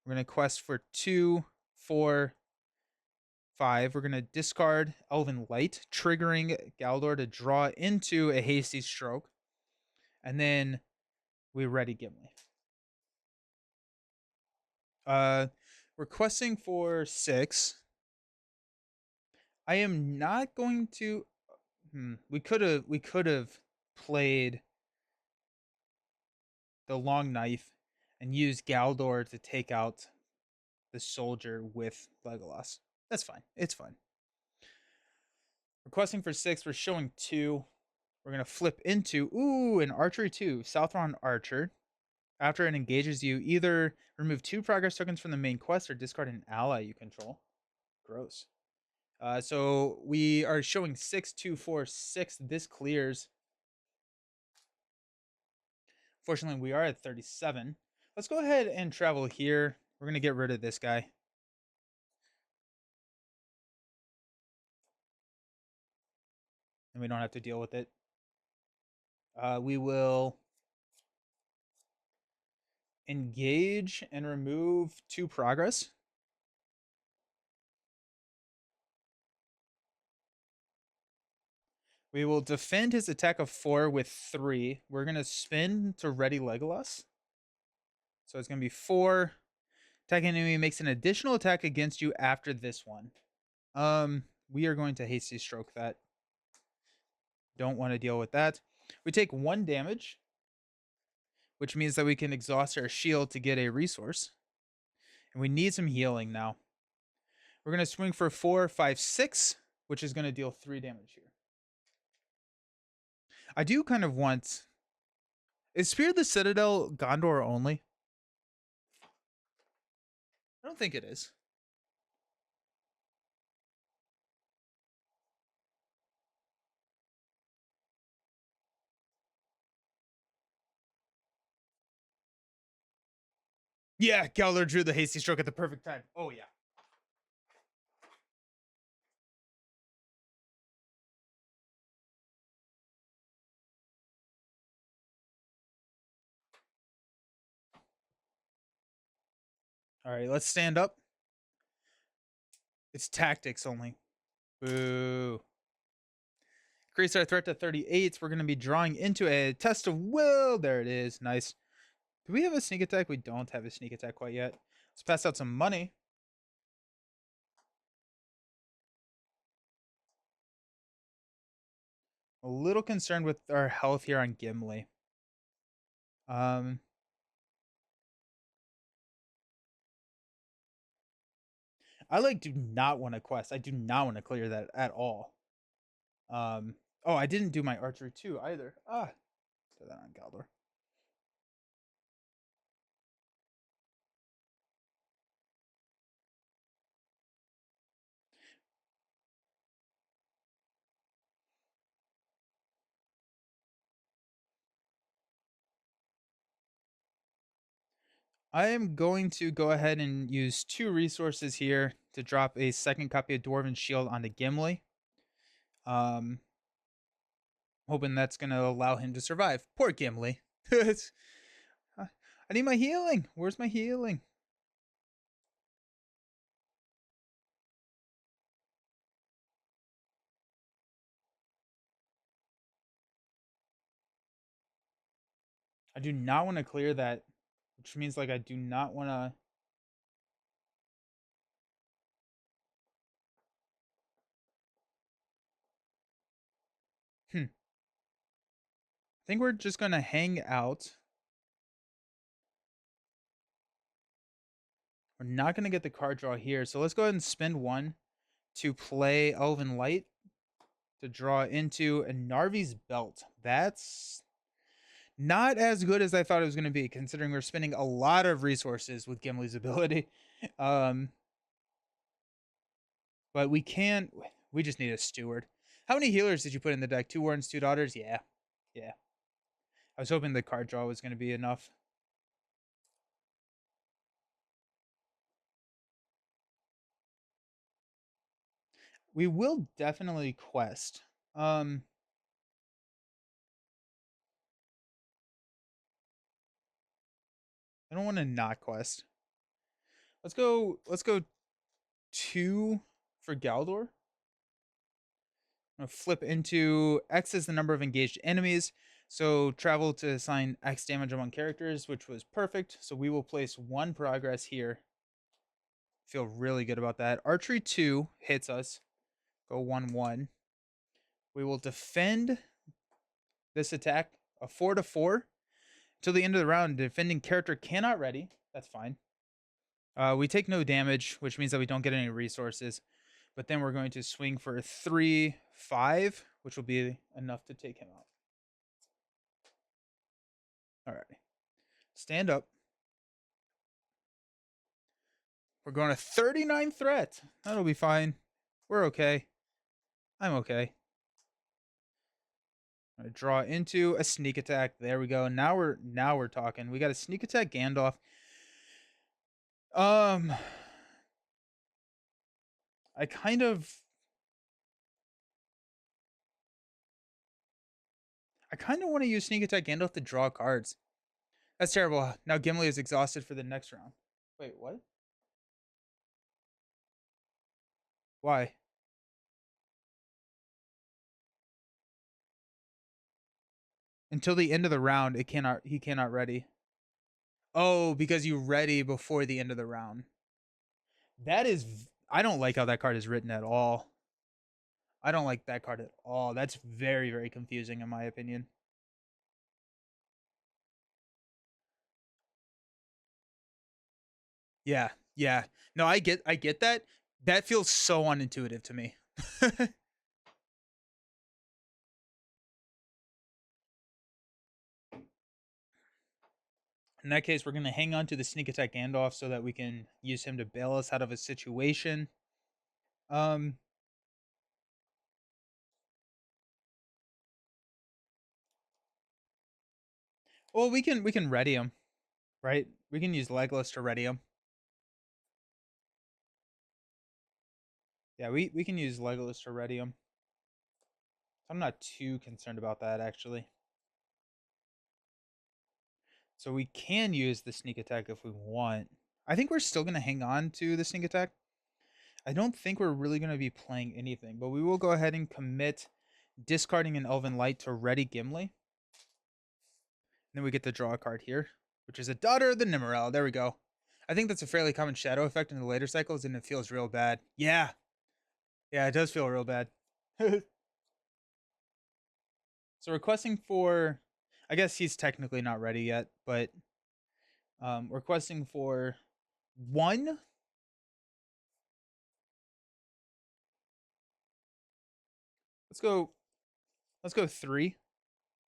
We're going to quest for 2, 4, 5. We're going to discard Elven Light, triggering Galdor to draw into a hasty stroke. And then we ready Gimli. We're questing for 6. I am not going to. We could have played the long knife and used Galdor to take out the soldier with Legolas. That's fine. It's fine. Requesting for 6. We're showing 2. We're gonna flip into an archery 2, Southron Archer. After it engages you, either remove 2 progress tokens from the main quest or discard an ally you control. Gross. So we are showing 6, 2, 4, 6. This clears. Fortunately, we are at 37. Let's go ahead and travel here. We're gonna get rid of this guy. And we don't have to deal with it. We will engage and remove 2 progress. We will defend his attack of 4 with 3. We're going to spin to ready Legolas. So it's going to be 4. Attacking enemy makes an additional attack against you after this one. We are going to hasty stroke that. Don't want to deal with that. We take 1 damage, which means that we can exhaust our shield to get a resource. And we need some healing now. We're going to swing for 4, 5, 6, which is going to deal 3 damage here. I do kind of want. Is Spear of the Citadel Gondor only? I don't think it is. Yeah, Gowler drew the hasty stroke at the perfect time. Oh yeah. All right, let's stand up. It's tactics only. Boo. Increase our threat to 38. We're going to be drawing into a test of will. There it is. Nice. Do we have a sneak attack? We don't have a sneak attack quite yet. Let's pass out some money. A little concerned with our health here on Gimli. Um, I do not want to quest. I do not want to clear that at all. Oh, I didn't do my archery too either. Do that on Galdor. I am going to go ahead and use 2 resources here to drop a second copy of Dwarven Shield onto Gimli. Um, hoping that's going to allow him to survive. Poor Gimli. I need my healing. Where's my healing? I do not want to clear that, which means like I do not want to. I think we're just going to hang out. We're not going to get the card draw here. So let's go ahead and spend 1 to play Elven Light to draw into a Narvi's Belt. That's not as good as I thought it was going to be, considering we're spending a lot of resources with Gimli's ability. Um, but we can. We just need a steward. How many healers did you put in the deck? 2 Wardens, 2 Daughters? Yeah. Yeah. I was hoping the card draw was going to be enough. We will definitely quest. I don't want to not quest. Let's go 2 for Galdor. I'm gonna flip into X is the number of engaged enemies. So travel to assign X damage among characters, which was perfect. So we will place 1 progress here. Feel really good about that. Archery 2 hits us. Go 1-1. We will defend this attack a 4-4 till the end of the round. Defending character cannot ready. That's fine. We take no damage, which means that we don't get any resources. But then we're going to swing for 3-5, which will be enough to take him out. All right. Stand up. We're going to 39 threat. That'll be fine. We're okay. I'm okay. I'm gonna draw into a sneak attack. There we go. Now we're talking. We got a sneak attack Gandalf. Um I kind of want to use sneak attack Gandalf to draw cards. That's terrible. Now Gimli is exhausted for the next round. Wait, what? Why? Until the end of the round, he cannot ready. Oh, because you ready before the end of the round. That is I don't like how that card is written at all. I don't like that card at all. That's very, very confusing in my opinion. Yeah, yeah. No, I get that. That feels so unintuitive to me. In that case, we're gonna hang on to the sneak attack Gandalf so that we can use him to bail us out of a situation. Um well we can ready him, right? We can use Legolas to ready him. Yeah, we can use Legolas to ready him. I'm not too concerned about that actually. So we can use the sneak attack if we want. I think we're still gonna hang on to the sneak attack. I don't think we're really gonna be playing anything, but we will go ahead and commit discarding an Elven Light to ready Gimli. Then we get to draw a card here, which is a Daughter of the Nimmerel. There we go. I think that's a fairly common shadow effect in the later cycles, and it feels real bad. Yeah. Yeah, it does feel real bad. So requesting for, I guess he's technically not ready yet, but requesting for 1. Let's go. Let's go 3.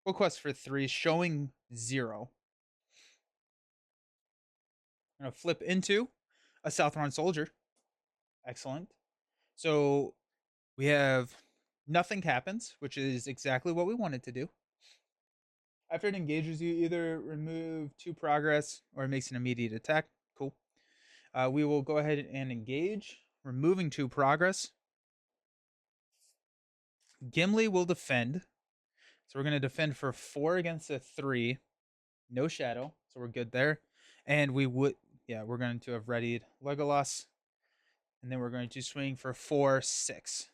We'll quest for 3, showing 0. I'm gonna flip into a Southron soldier. Excellent. So we have nothing happens, which is exactly what we wanted to do. After it engages you, either remove 2 progress or it makes an immediate attack. Cool. We will go ahead and engage, removing 2 progress. Gimli will defend. So we're going to defend for 4 against a 3. No shadow. So we're good there. And we would, yeah, we're going to have readied Legolas. And then we're going to swing for 4, 6,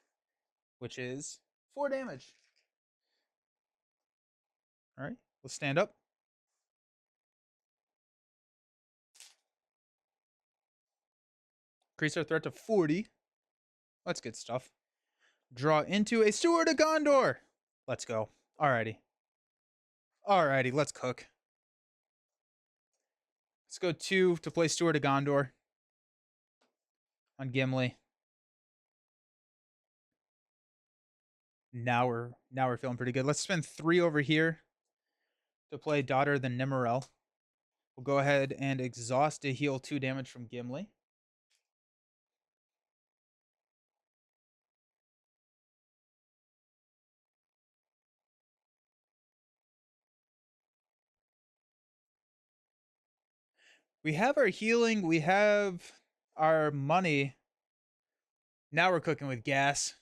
which is 4 damage. All right, we'll stand up. Increase our threat to 40. That's good stuff. Draw into a Steward of Gondor. Let's go. Alrighty. Alrighty, let's cook. Let's go 2 to play Steward of Gondor on Gimli. Now we're feeling pretty good. Let's spend 3 over here to play Daughter of the Nimmerell. We'll go ahead and exhaust to heal 2 damage from Gimli. We have our healing. We have our money. Now we're cooking with gas.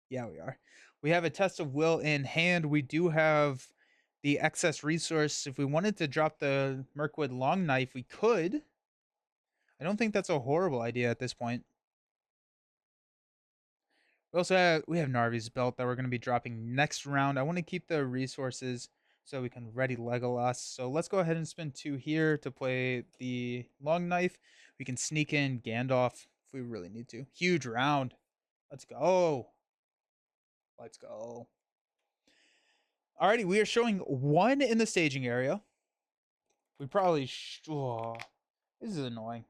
Yeah, we are. We have a test of will in hand. We do have the excess resource. If we wanted to drop the Mirkwood long knife, we could. I don't think that's a horrible idea at this point. We have Narvi's belt that we're going to be dropping next round. I want to keep the resources so we can ready Legolas. So let's go ahead and spend 2 here to play the long knife. We can sneak in Gandalf if we really need to. Huge round. Let's go. Let's go. Alrighty, we are showing 1 in the staging area. We probably oh, this is annoying.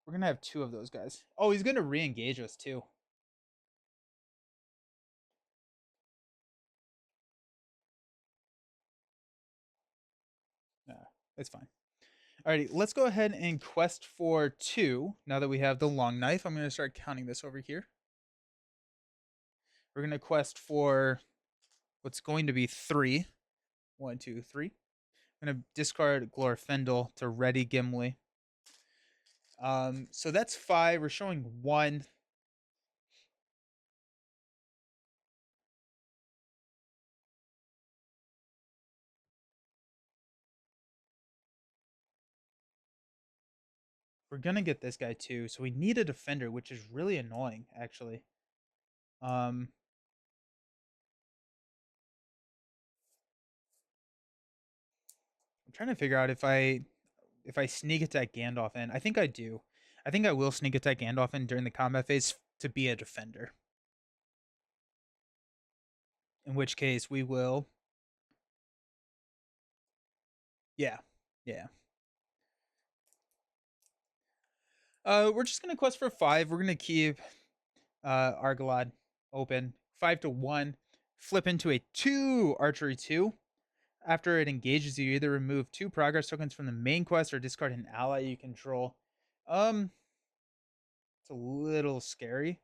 We're gonna have 2 of those guys. Oh, he's gonna re-engage us too. Nah, it's fine. Alrighty, let's go ahead and quest for 2. Now that we have the long knife, I'm gonna start counting this over here. We're gonna quest for what's going to be 3. 1, 2, 3. I'm gonna discard Glorfindel to ready Gimli. So that's 5. We're showing 1. We're gonna get this guy too, so we need a defender, which is really annoying, actually. I'm trying to figure out if I sneak attack Gandalf in. I think I do. I think I will sneak attack Gandalf in during the combat phase to be a defender. In which case we will. Yeah. Yeah. We're just gonna quest for 5. We're gonna keep Argalad open. 5 to 1. Flip into a 2 archery 2. After it engages you, either remove 2 progress tokens from the main quest or discard an ally you control. It's a little scary.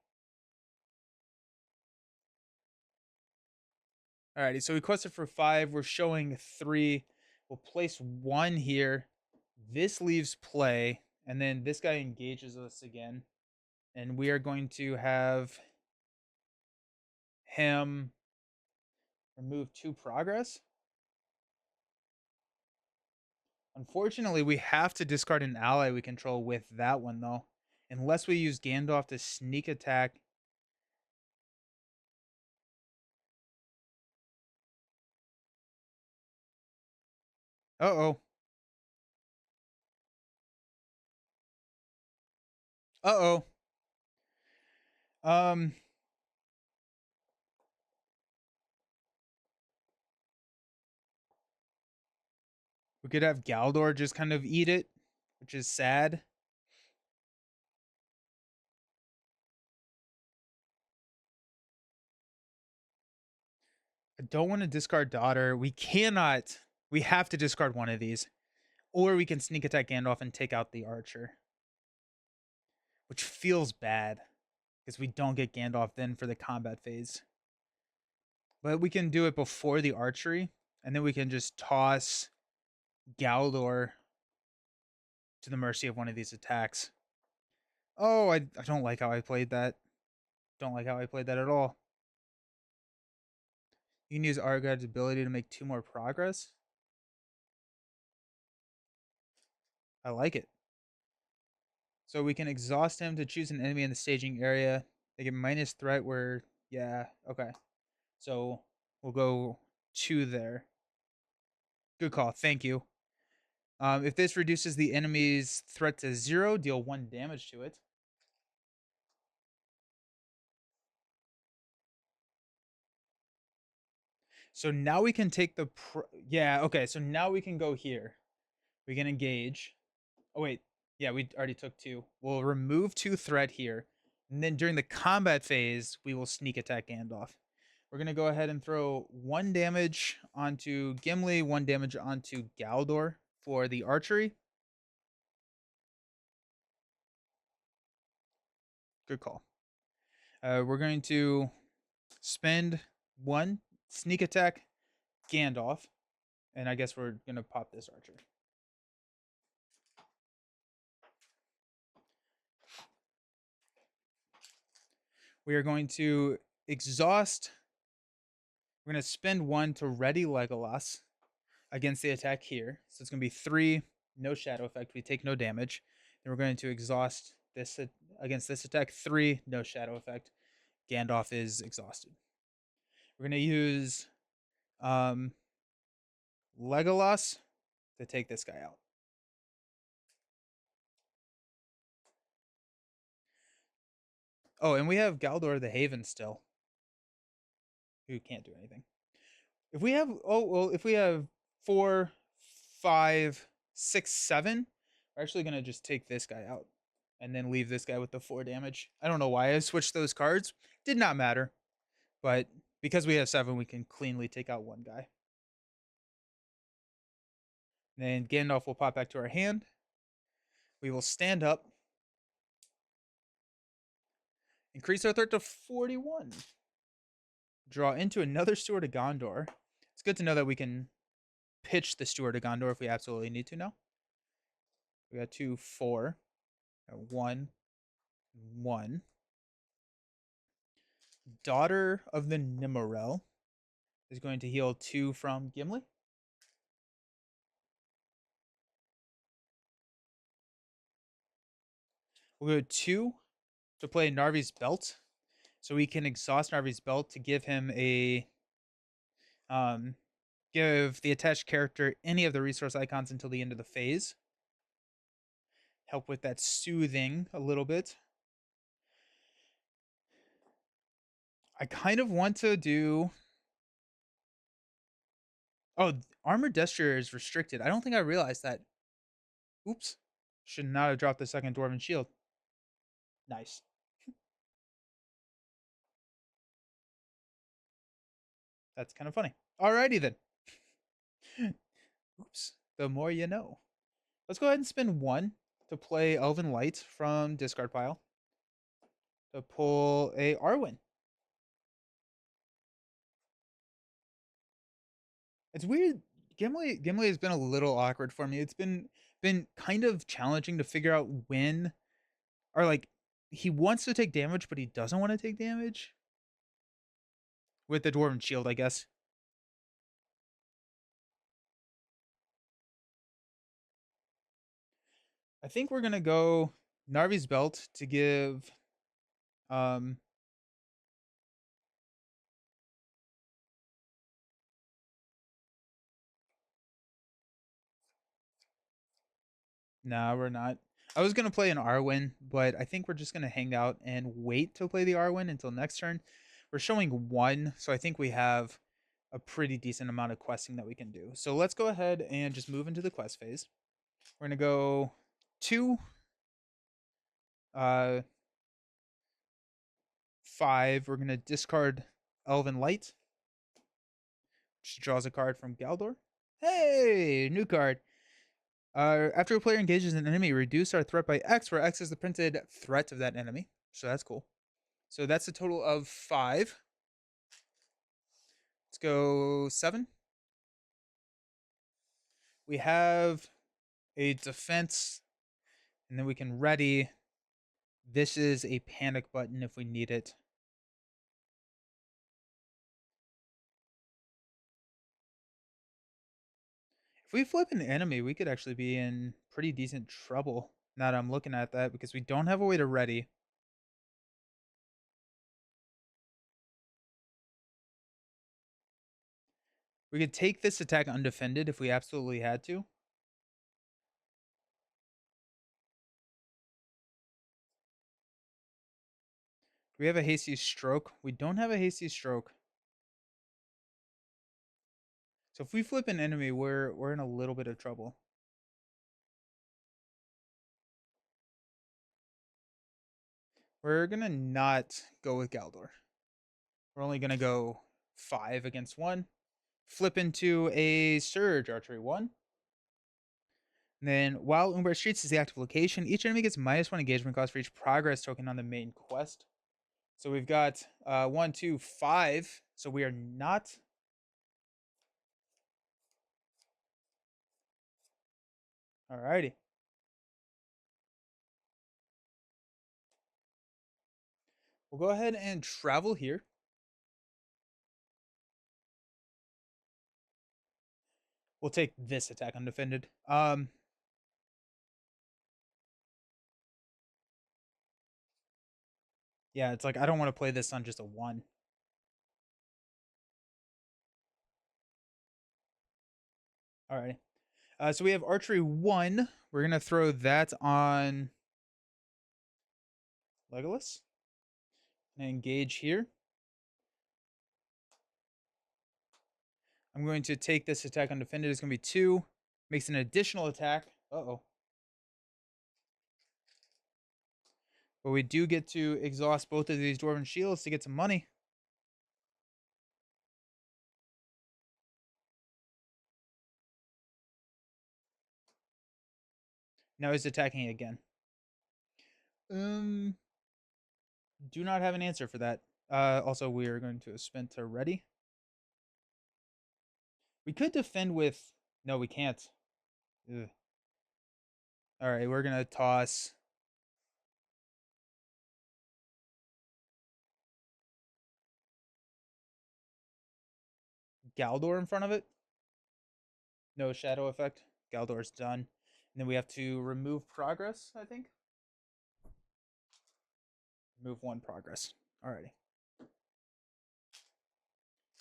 Alrighty, so we quested for 5. We're showing 3. We'll place 1 here. This leaves play, and then this guy engages us again. And we are going to have him remove 2 progress. Unfortunately, we have to discard an ally we control with that one, though. Unless we use Gandalf to sneak attack. Uh-oh. Uh-oh. Um... We could have Galdor just kind of eat it, which is sad. I don't want to discard Daughter. We cannot. We have to discard one of these. Or we can sneak attack Gandalf and take out the archer. Which feels bad. Because we don't get Gandalf then for the combat phase. But we can do it before the archery. And then we can just toss Galdor to the mercy of one of these attacks. Oh, I don't like how I played that. Don't like how I played that at all. You can use Argad's ability to make 2 more progress. I like it. So we can exhaust him to choose an enemy in the staging area. They get minus threat where, yeah, okay. So we'll go 2 there. Good call. Thank you. If this reduces the enemy's threat to 0, deal 1 damage to it. So now we can take the yeah, okay. So now we can go here. We can engage. Oh wait, yeah, we already took 2. We'll remove 2 threat here, and then during the combat phase, we will sneak attack Gandalf. We're gonna go ahead and throw 1 damage onto Gimli, 1 damage onto Galdor for the archery. Good call. We're going to spend 1 sneak attack Gandalf, and I guess we're gonna pop this archer. We are going to exhaust. We're going to spend 1 to ready Legolas against the attack here. So it's going to be 3, no shadow effect. We take no damage. Then we're going to exhaust this against this attack. 3, no shadow effect. Gandalf is exhausted. We're going to use Legolas to take this guy out. Oh, and we have Galdor the Haven still, who can't do anything. If we have if we have 4, 5, 6, 7, we're actually gonna just take this guy out and then leave this guy with the 4 damage. I don't know why I switched those cards. Did not matter. But because we have 7, we can cleanly take out 1 guy. Then Gandalf will pop back to our hand. We will stand up. Increase our threat to 41. Draw into another Steward of Gondor. It's good to know that we can pitch the Steward of Gondor if we absolutely need to now. We got 2, 4. 1, 1. Daughter of the Nimmerel is going to heal 2 from Gimli. We'll go 2 to play Narvi's Belt. So we can exhaust Narvi's Belt to give him a give the attached character any of the resource icons until the end of the phase. Help with that soothing a little bit. I kind of want to do. Oh, Armored Destrier is restricted. I don't think I realized that. Oops. Should not have dropped the second Dwarven Shield. Nice. That's kind of funny. Alrighty then. Oops. The more you know. Let's go ahead and spend 1 to play Elven Light from discard pile to pull a Arwen. It's weird. Gimli has been a little awkward for me. It's been kind of challenging to figure out when, or like, he wants to take damage, but he doesn't want to take damage. With the Dwarven Shield, I guess. I think we're gonna go Narvi's Belt to give nah, we're not. I was gonna play an Arwen, but I think we're just gonna hang out and wait to play the Arwen until next turn. We're showing 1, so I think we have a pretty decent amount of questing that we can do. So let's go ahead and just move into the quest phase. We're gonna go 2, 5. We're gonna discard Elven Light, which draws a card from Galdor. Hey, new card. After a player engages an enemy, reduce our threat by X, where X is the printed threat of that enemy. So that's cool. So that's a total of 5. Let's go 7. We have a defense, and then we can ready. This is a panic button if we need it. If we flip an enemy, we could actually be in pretty decent trouble. Now that I'm looking at that, because we don't have a way to ready. We could take this attack undefended if we absolutely had to. We have a hasty stroke. We don't have a hasty stroke. So if we flip an enemy, we're in a little bit of trouble. We're gonna not go with Galdor. We're only gonna go 5 against 1. Flip into a Surge Archery 1. And then while Umbar Streets is the active location, each enemy gets -1 engagement cost for each progress token on the main quest. So we've got 1, 2, 5. So we are not. Alrighty. We'll go ahead and travel here. We'll take this attack undefended. Yeah, it's like I don't want to play this on just a 1. Alrighty. So we have archery 1. We're gonna throw that on Legolas and engage here. I'm going to take this attack undefended. It's gonna be 2. Makes an additional attack. Uh-oh. But we do get to exhaust both of these Dwarven Shields to get some money. Now he's attacking again. Do not have an answer for that. Also, we are going to spend to ready. We could defend with. No, we can't. Ugh. All right, we're gonna toss Galdor in front of it. No shadow effect. Galdor's done. And then we have to remove progress, I think. Remove 1 progress. Alrighty.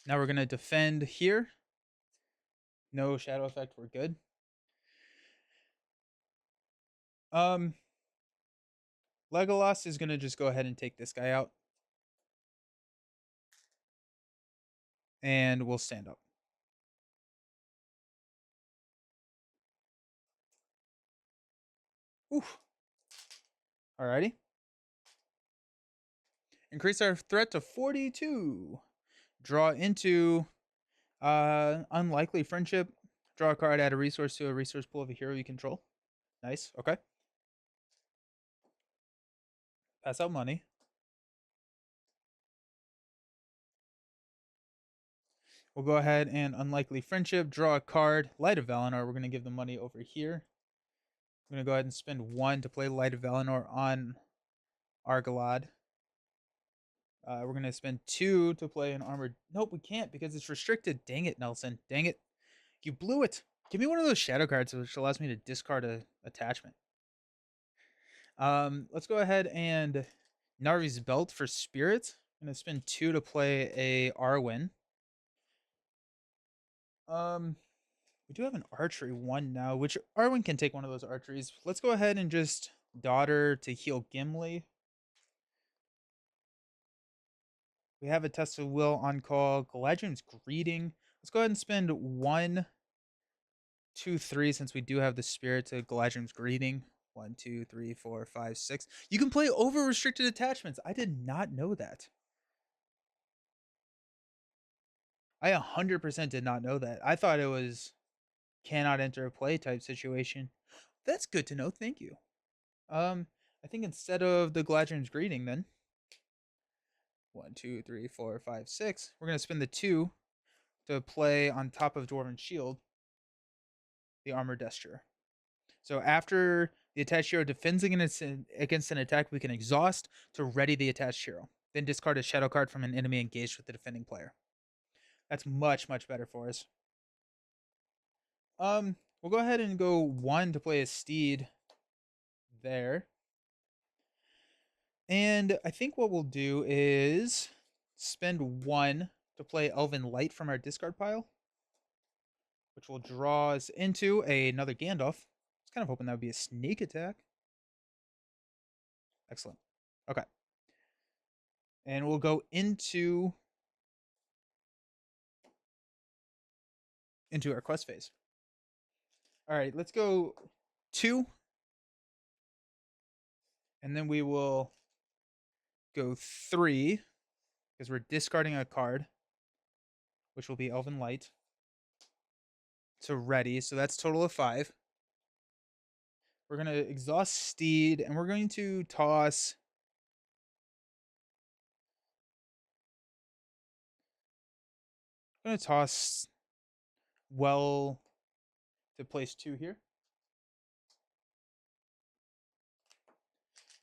Now we're gonna defend here. No shadow effect, we're good. Legolas is gonna just go ahead and take this guy out. And we'll stand up. Oof. Alrighty. Increase our threat to 42. Draw into unlikely friendship. Draw a card, add a resource to a resource pool of a hero you control. Nice. Okay. Pass out money. We'll go ahead and unlikely friendship. Draw a card. Light of Valinor. We're going to give the money over here. I'm going to go ahead and spend 1 to play Light of Valinor on Argalad. We're going to spend 2 to play an armored. Nope, we can't because it's restricted. Dang it, Nelson. Dang it. You blew it. Give me one of those shadow cards which allows me to discard a attachment. Let's go ahead and Narvi's Belt for Spirit. I'm going to spend 2 to play a Arwen. We do have an archery 1 now, which Arwen can take one of those archeries. Let's go ahead and just Daughter to heal Gimli. We have a Test of Will on call. Galadriel's Greeting. Let's go ahead and spend 1, 2, 3, since we do have the Spirit to Galadriel's Greeting. 1, 2, 3, 4, 5, 6. You can play over restricted attachments. I did not know that. I 100% did not know that. I thought it was cannot enter a play type situation. That's good to know. Thank you. I think instead of the Galadriel's Greeting, then 1, 2, 3, 4, 5, 6, we're gonna spend the 2 to play on top of Dwarven Shield. the armor Destro. So after the attached hero defends against an attack, we can exhaust to ready the attached hero. Then discard a shadow card from an enemy engaged with the defending player. That's much, much better for us. We'll go ahead and go 1 to play a steed there. And I think what we'll do is spend 1 to play Elven Light from our discard pile, which will draw us into another Gandalf. I was kind of hoping that would be a sneak attack. Excellent. Okay. And we'll go into our quest phase. All right, let's go 2. And then we will go 3 because we're discarding a card, which will be Elven Light. So ready. So that's total of 5. We're going to exhaust Steed, and we're going to toss... I'm going to toss Well to place 2 here.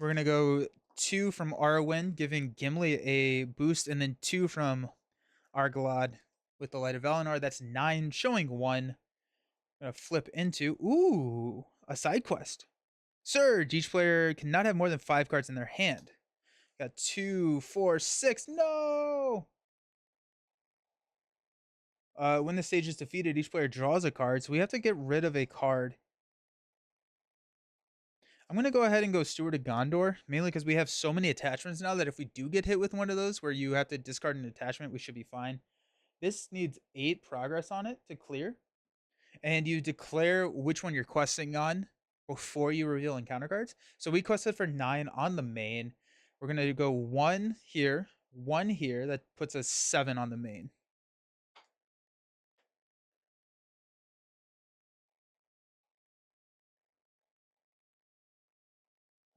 We're going to go 2 from Arwen, giving Gimli a boost, and then 2 from Argalad with the Light of Valinor. That's 9, showing 1. I'm going to flip into, ooh, a side quest. Surge. Each player cannot have more than 5 cards in their hand. Got 2, 4, 6. No! When the stage is defeated, each player draws a card, so we have to get rid of a card. I'm going to go ahead and go Steward of Gondor, mainly because we have so many attachments now that if we do get hit with one of those where you have to discard an attachment, we should be fine. This needs 8 progress on it to clear, and you declare which one you're questing on before you reveal encounter cards. So we quested for 9 on the main. We're going to go 1 here, 1 here. That puts us 7 on the main.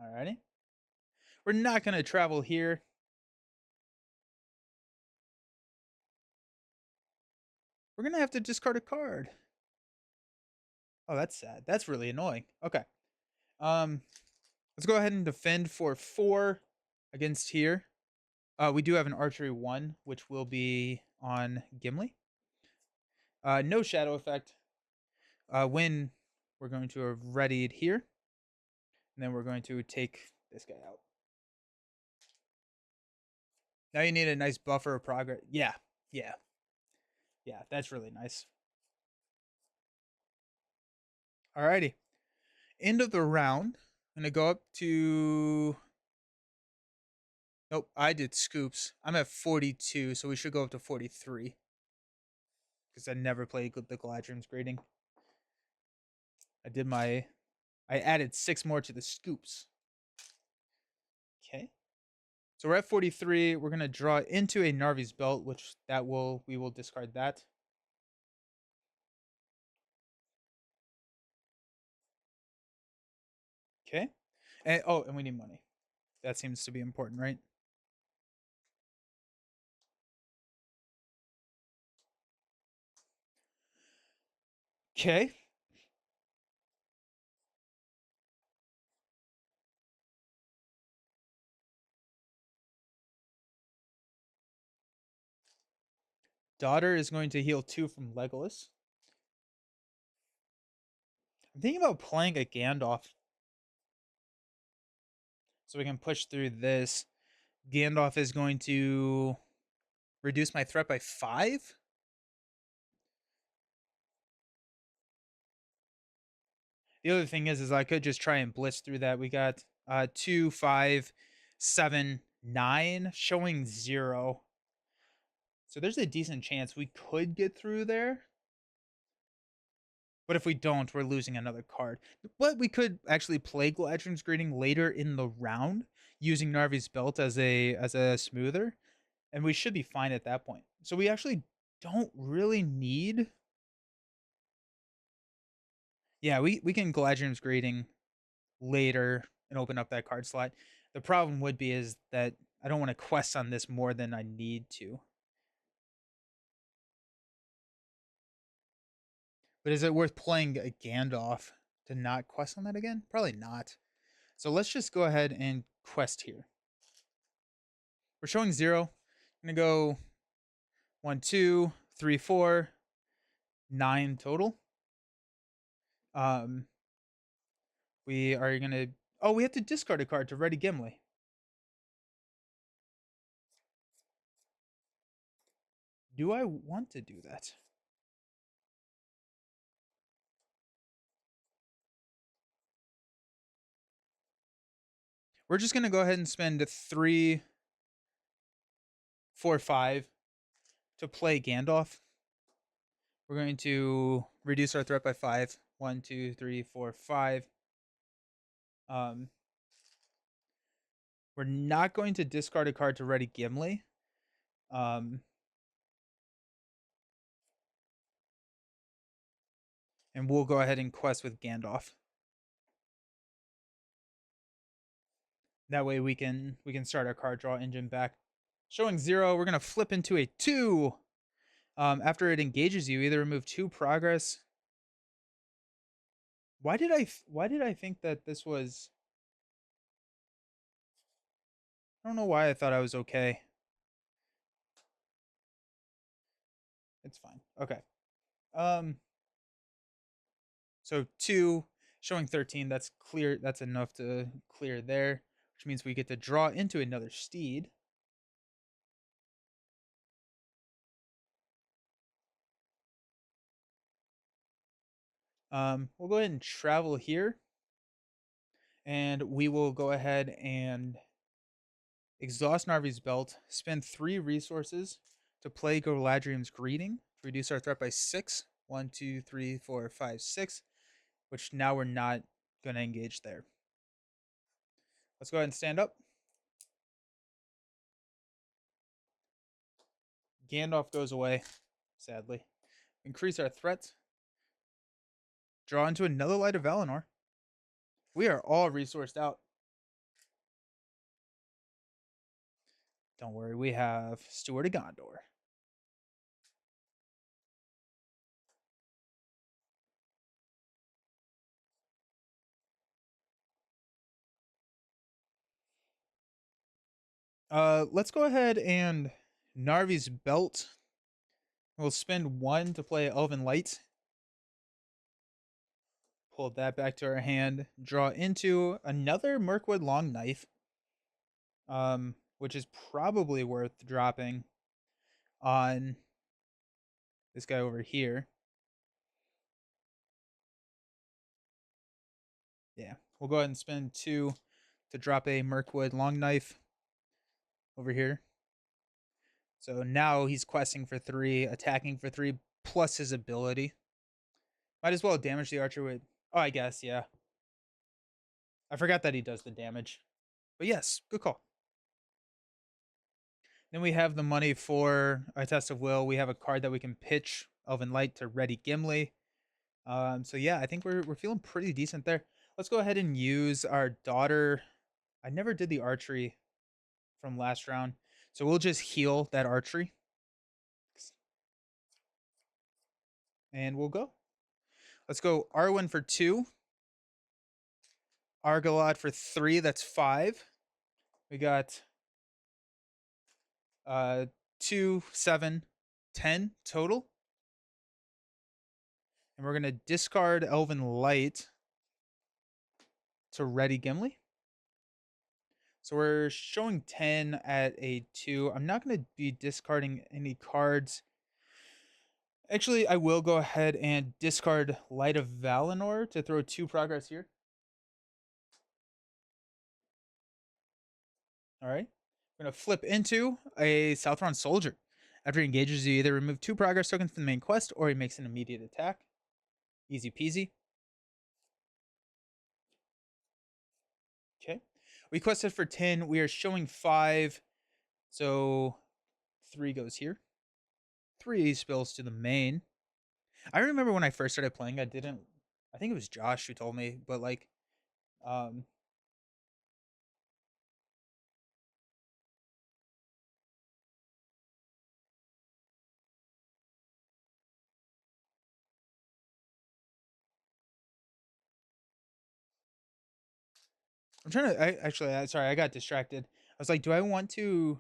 Alrighty. We're not going to travel here. We're going to have to discard a card. Oh, that's sad. That's really annoying. Okay. Let's go ahead and defend for 4 against here. We do have an archery 1, which will be on Gimli. No shadow effect. When we're going to have readied here. And then we're going to take this guy out. Now you need a nice buffer of progress. Yeah. Yeah, that's really nice. Alrighty. End of the round. I'm going to go up to... Nope, I did scoops. I'm at 42, so we should go up to 43. Because I never played the Galadrim's grading. I added 6 more to the scoops. Okay. So we're at 43. We're going to draw into a Narvi's Belt, which we will discard that. Okay. And we need money. That seems to be important, right? Okay. Daughter is going to heal 2 from Legolas. I'm thinking about playing a Gandalf. So we can push through this. Gandalf is going to reduce my threat by 5. The other thing is I could just try and blitz through that. We got 2, 5, 7, 9, showing 0. So there's a decent chance we could get through there. But if we don't, we're losing another card. But we could actually play Galadrim's Greeting later in the round using Narvi's Belt as a smoother. And we should be fine at that point. So we actually don't really need... Yeah, we can Galadrim's Greeting later and open up that card slot. The problem would be is that I don't want to quest on this more than I need to. But is it worth playing a Gandalf to not quest on that again? Probably not. So let's just go ahead and quest here. We're showing 0. I'm going to go 1, 2, 3, 4, 9 total. We are going to... Oh, we have to discard a card to ready Gimli. Do I want to do that? We're just going to go ahead and spend 3, 4, 5 to play Gandalf. We're going to reduce our threat by 5. 1, 2, 3, 4, 5. We're not going to discard a card to ready Gimli. And we'll go ahead and quest with Gandalf. That way we can start our card draw engine back. Showing 0, we're gonna flip into a 2. After it engages you, either remove 2 progress. Why did I think that this was? I don't know why I thought I was okay. It's fine. Okay. So 2 showing 13. That's clear. That's enough to clear there, which means we get to draw into another steed. We'll go ahead and travel here, and we will go ahead and exhaust Narvi's Belt, spend 3 resources to play Galadriel's Greeting, to reduce our threat by 6. 1, 2, 3, 4, 5, 6, which now we're not going to engage there. Let's go ahead and stand up. Gandalf goes away, sadly. Increase our threat. Draw into another Light of Valinor. We are all resourced out. Don't worry, we have Steward of Gondor. Let's go ahead and Narvi's Belt. We'll spend 1 to play Elven Light. Pull that back to our hand. Draw into another Mirkwood Long Knife, which is probably worth dropping on this guy over here. Yeah, we'll go ahead and spend 2 to drop a Mirkwood Long Knife over here. So now he's questing for 3, attacking for 3, plus his ability. Might as well damage the archer with... Oh, I guess, yeah. I forgot that he does the damage. But yes, good call. Then we have the money for a Test of Will. We have a card that we can pitch, Elven Light, to ready Gimli. So yeah, I think we're feeling pretty decent there. Let's go ahead and use our daughter. I never did the archery from last round, so we'll just heal that archery. And we'll go. Let's go Arwen for 2. Argalad for 3, that's 5. We got 2, 7, 10 total. And we're going to discard Elven Light to ready Gimli. So we're showing 10 at a 2. I'm not going to be discarding any cards. Actually, I will go ahead and discard Light of Valinor to throw 2 progress here. All right. We're going to flip into a Southron Soldier. After he engages, you either remove 2 progress tokens from the main quest or he makes an immediate attack. Easy peasy. Okay. We quested for 10. We are showing 5. So 3 goes here. 3 spills to the main. I remember when I first started playing, I think it was Josh who told me, but like, um, I'm trying to. Sorry, I got distracted. I was like, do I want to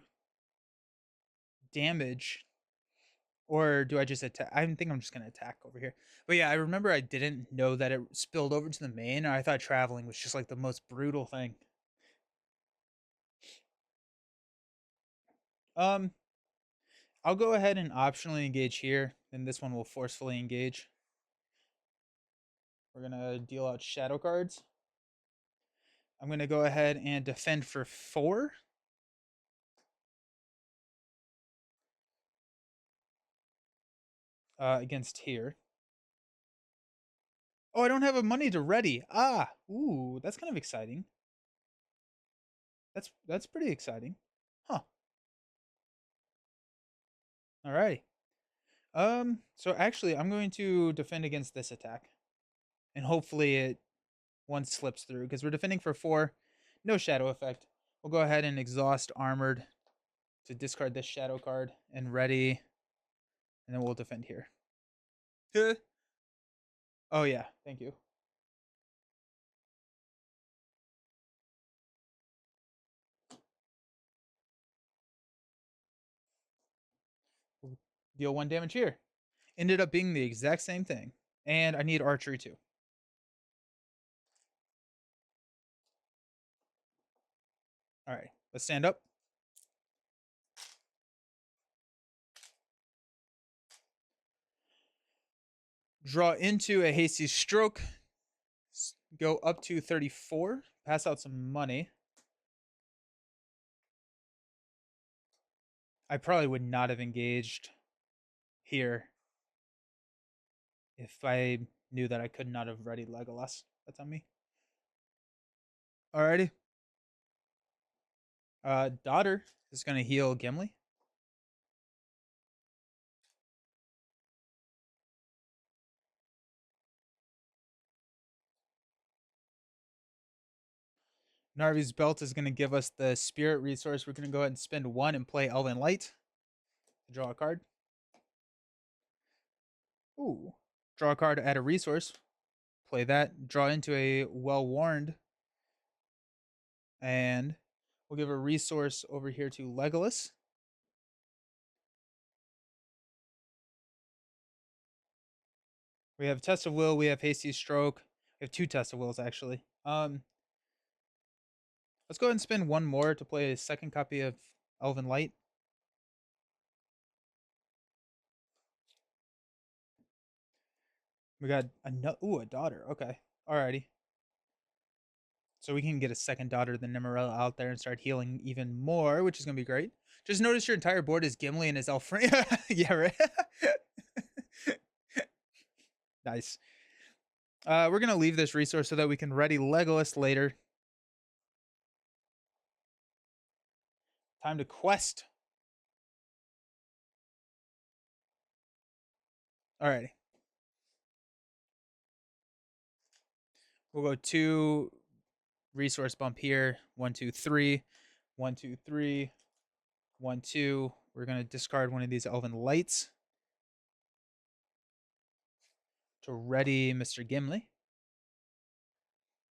damage or do I just attack? I think I'm just gonna attack over here. But yeah, I remember I didn't know that it spilled over to the main. I thought traveling was just like the most brutal thing. Um, I'll go ahead and optionally engage here, and this one will forcefully engage. We're gonna deal out shadow cards. I'm gonna go ahead and defend for 4. Against here. Oh, I don't have a money to ready. Ah, ooh, that's kind of exciting. That's pretty exciting. Huh. Alrighty. So actually I'm going to defend against this attack. And hopefully it one slips through because we're defending for 4. No shadow effect. We'll go ahead and exhaust armored to discard this shadow card and ready. And then we'll defend here. Oh yeah, thank you. We'll deal 1 damage here. Ended up being the exact same thing. And I need archery too. Alright, let's stand up. Draw into a hasty stroke. Go up to 34. Pass out some money. I probably would not have engaged here if I knew that I could not have readied Legolas. That's on me. Alrighty. Daughter is going to heal Gimli. Narvi's Belt is going to give us the spirit resource. We're going to go ahead and spend 1 and play Elven Light to draw a card. Ooh. Draw a card, add a resource. Play that. Draw into a Well-Warned. And we'll give a resource over here to Legolas. We have Test of Will. We have Hasty Stroke. We have 2 Test of Wills, actually. Let's go ahead and spend 1 more to play a second copy of Elven Light. We got a daughter. Okay. Alrighty. So we can get a second daughter than Nimarella out there and start healing even more, which is going to be great. Just notice your entire board is Gimli and his elf friend. Yeah, right. Nice. We're going to leave this resource so that we can ready Legolas later. Time to quest. Alrighty. We'll go 2 resource bump here. 1, 2, 3. 1, 2, 3. 1, 2. We're going to discard one of these Elven Lights to ready Mr. Gimli.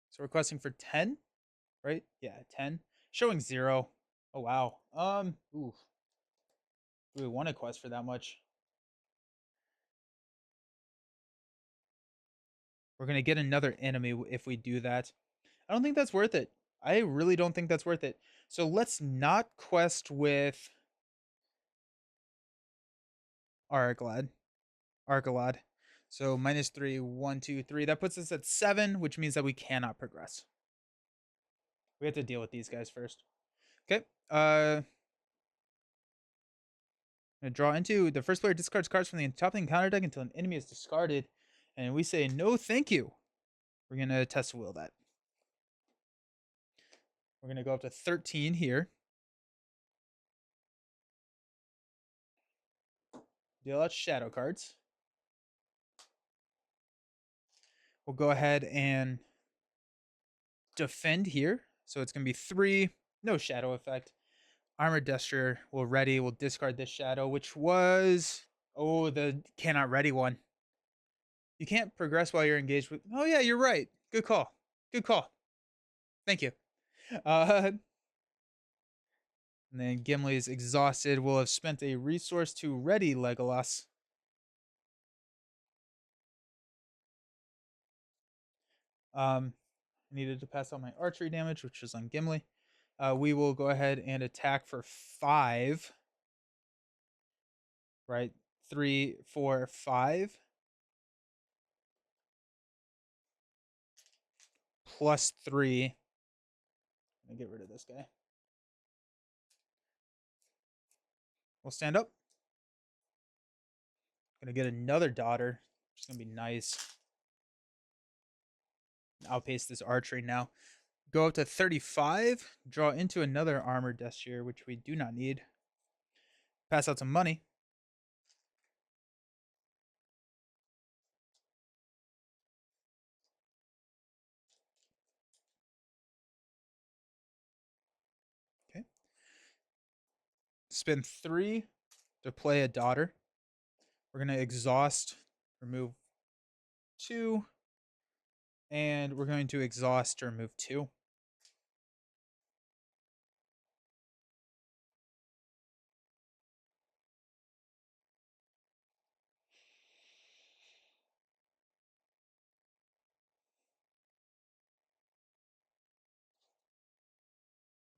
So we're questing for 10, right? Yeah, 10. Showing 0. Oh, wow. Oof. Do we want to quest for that much? We're going to get another enemy if we do that. I don't think that's worth it. I really don't think that's worth it. So let's not quest with Argalad. So -3, 1, 2, 3. That puts us at 7, which means that we cannot progress. We have to deal with these guys first. Okay. Draw into the first player discards cards from the top of the encounter deck until an enemy is discarded, and we say no, thank you. We're gonna test will that. We're gonna go up to 13 here. Deal out shadow cards. We'll go ahead and defend here. So it's gonna be 3, no shadow effect. Armored Duster will ready. We'll discard this shadow, which was the cannot ready one. You can't progress while you're engaged with. Oh yeah, you're right. Good call. Good call. Thank you. And then Gimli is exhausted. Will have spent a resource to ready Legolas. Needed to pass out my archery damage, which is on Gimli. We will go ahead and attack for 5. Right? 3, 4, 5. Plus 3. Let me get rid of this guy. We'll stand up. Gonna get another daughter, which is gonna be nice. Outpace this archery now. Go up to 35. Draw into another armored destrier, which we do not need. Pass out some money. Okay. Spend 3 to play a daughter. We're gonna exhaust, remove 2, and we're going to exhaust to remove 2.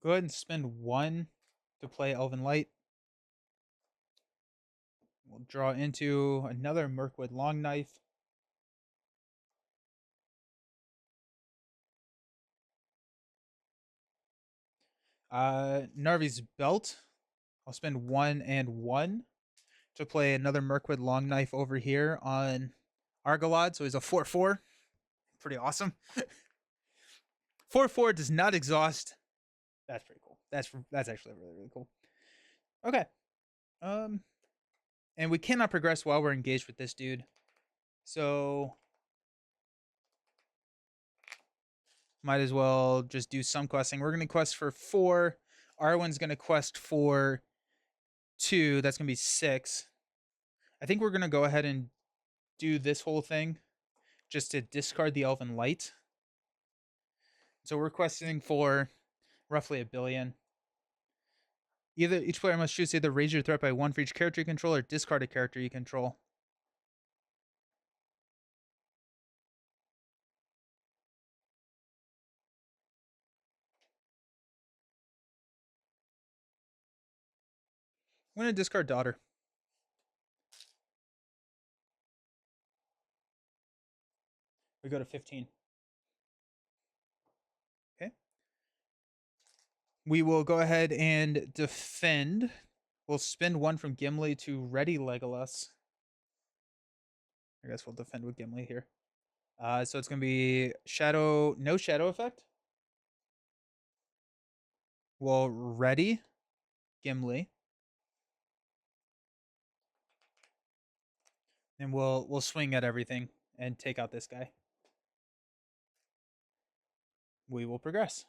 Go ahead and spend 1 to play Elven Light. We'll draw into another Mirkwood Long Knife. Narvi's Belt. I'll spend 1 and 1 to play another Mirkwood Long Knife over here on Argalad. So he's a 4/4. Pretty awesome. 4/4 does not exhaust. That's pretty cool. That's actually really, really cool. Okay. And we cannot progress while we're engaged with this dude. So might as well just do some questing. We're gonna quest for 4. Arwen's gonna quest for 2. That's gonna be 6. I think we're gonna go ahead and do this whole thing just to discard the Elven Light. So we're questing for roughly 1 billion. Each player must choose to either raise your threat by 1 for each character you control or discard a character you control. I'm going to discard Daughter. We go to 15. Okay. We will go ahead and defend. We'll spend 1 from Gimli to ready Legolas. I guess we'll defend with Gimli here. So it's going to be no shadow effect. We'll ready Gimli. And we'll swing at everything and take out this guy. We will progress.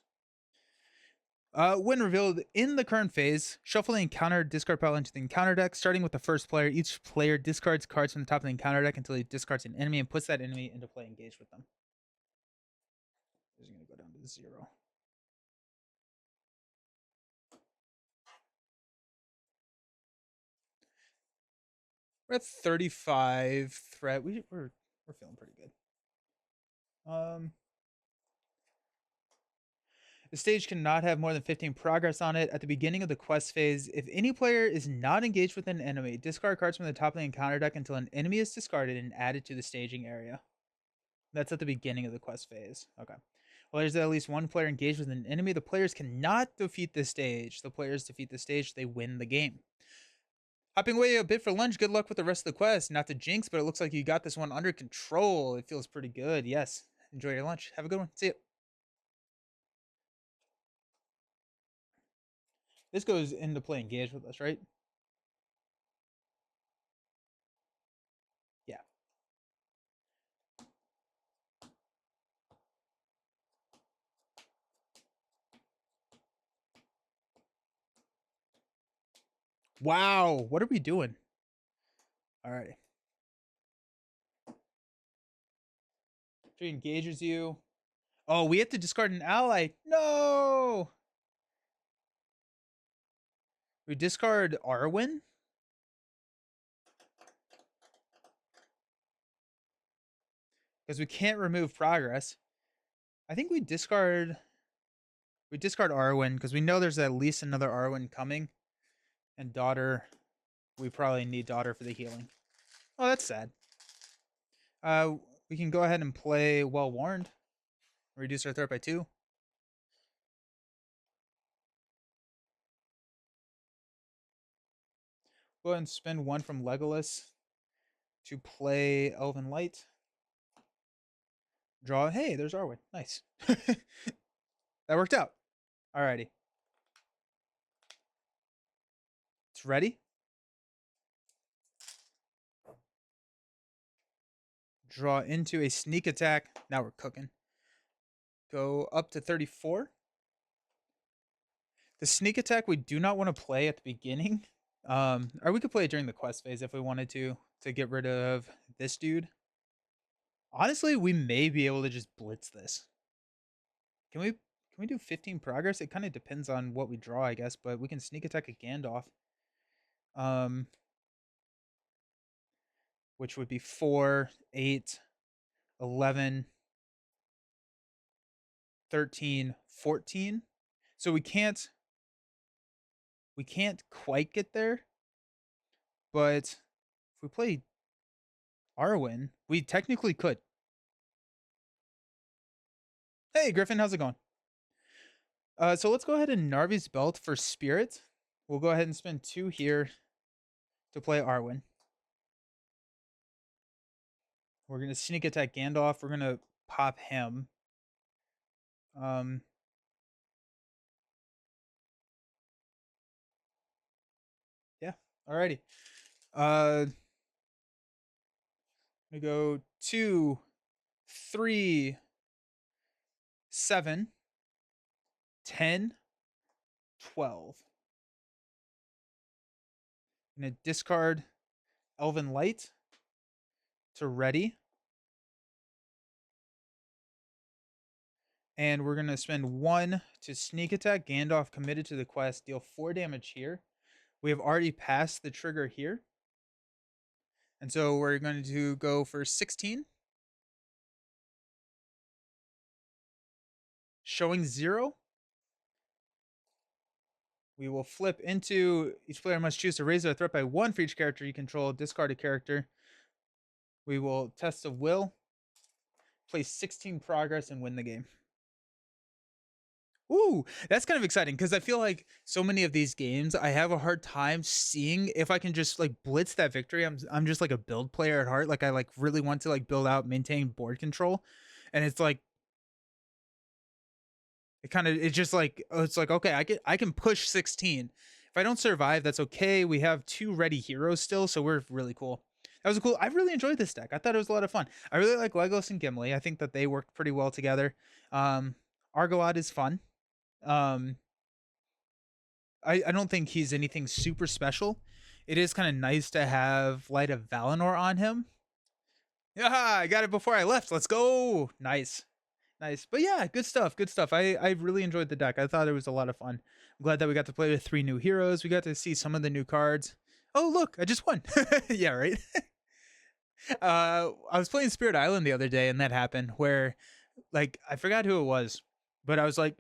When revealed in the current phase, shuffle the encounter discard pile into the encounter deck. Starting with the first player, each player discards cards from the top of the encounter deck until he discards an enemy and puts that enemy into play engaged with them. This is going to go down to 0. We're at 35 threat. We're feeling pretty good. The stage cannot have more than 15 progress on it. At the beginning of the quest phase, if any player is not engaged with an enemy, discard cards from the top of the encounter deck until an enemy is discarded and added to the staging area. That's at the beginning of the quest phase. Okay. Well, there's at least 1 player engaged with an enemy. The players cannot defeat the stage. The players defeat the stage, they win the game. Hopping away a bit for lunch. Good luck with the rest of the quest. Not to jinx, but it looks like you got this one under control. It feels pretty good. Yes. Enjoy your lunch. Have a good one. See you. This goes into play engaged with us, right? Yeah. Wow. What are we doing? Alrighty. She engages you. Oh, we have to discard an ally. No! We discard Arwen? Because we can't remove progress. I think we discard Arwen because we know there's at least another Arwen coming. And daughter, we probably need daughter for the healing. Oh, that's sad. Uh we can go ahead and play Well Warned. Reduce our threat by 2. Go ahead and spend 1 from Legolas to play Elven Light. Draw. Hey, there's Arwen. Nice. That worked out. Alrighty. It's ready. Draw into a sneak attack. Now we're cooking. Go up to 34. The sneak attack we do not want to play at the beginning. Or we could play it during the quest phase if we wanted to get rid of this dude. Honestly, we may be able to just blitz this. Can we do 15 progress? It kind of depends on what we draw, I guess, but we can sneak attack a Gandalf. Which would be 4, 8, 11, 13, 14. So we can't quite get there, but if we play Arwen, we technically could. Hey Griffin, how's it going? So let's go ahead and Narvi's Belt for Spirit. We'll go ahead and spend 2 here to play Arwen. We're gonna sneak attack Gandalf. We're gonna pop him. Yeah. Alrighty. We go 2, 3, 7, 10, 12. I'm gonna discard Elven Light to ready. And we're gonna spend 1 to sneak attack. Gandalf committed to the quest. Deal 4 damage here. We have already passed the trigger here. And so we're going to go for 16. Showing 0. We will flip into each player must choose to raise their threat by 1 for each character you control. Discard a character. We will test of will, place 16 progress, and win the game. Ooh, that's kind of exciting because I feel like so many of these games, I have a hard time seeing if I can just like blitz that victory. I'm just like a build player at heart. Like I like really want to like build out, maintain board control, and it's like it's just like, oh, it's like, okay, I can push 16. If I don't survive, that's okay. We have 2 ready heroes still, so we're really cool. That was cool. I really enjoyed this deck. I thought it was a lot of fun. I really like Legolas and Gimli. I think that they worked pretty well together. Argalad is fun. Um, I don't think he's anything super special. It is kind of nice to have Light of Valinor on him. Yeah, I got it before I left. Let's go. Nice. Nice. But yeah, good stuff. Good stuff. I really enjoyed the deck. I thought it was a lot of fun. I'm glad that we got to play with 3 new heroes. We got to see some of the new cards. Oh, look, I just won. Yeah, right. I was playing Spirit Island the other day and that happened where like I forgot who it was, but I was like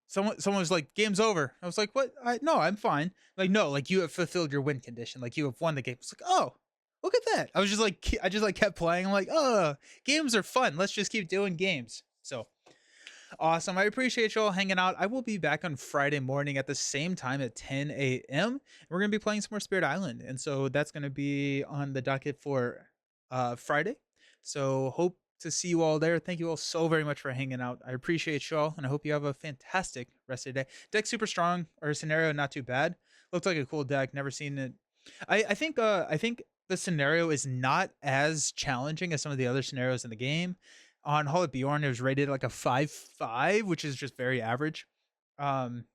someone was like game's over. I was like, "What? No, I'm fine." Like, "No, like you have fulfilled your win condition. Like you have won the game." It's like, "Oh, look at that." I just like kept playing. I'm like, "Oh, games are fun. Let's just keep doing games." So, awesome. I appreciate you all hanging out. I will be back on Friday morning at the same time at 10 a.m. We're going to be playing some more Spirit Island. And so that's going to be on the docket for Friday. So hope to see you all there. Thank you all so very much for hanging out. I appreciate you all, and I hope you have a fantastic rest of the day. Deck super strong, or scenario not too bad. Looks like a cool deck. Never seen it. I think the scenario is not as challenging as some of the other scenarios in the game. On Hall of Bjorn, it was rated like a 5.5, which is just very average. Um,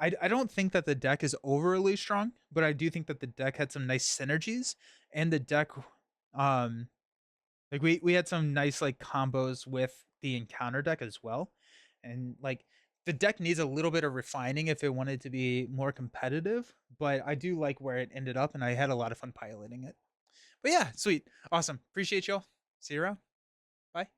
I don't think that the deck is overly strong, but I do think that the deck had some nice synergies, and the deck, um, Like we had some nice like combos with the encounter deck as well. And like the deck needs a little bit of refining if it wanted to be more competitive, but I do like where it ended up and I had a lot of fun piloting it. But yeah, sweet. Awesome. Appreciate y'all. See you around. Bye.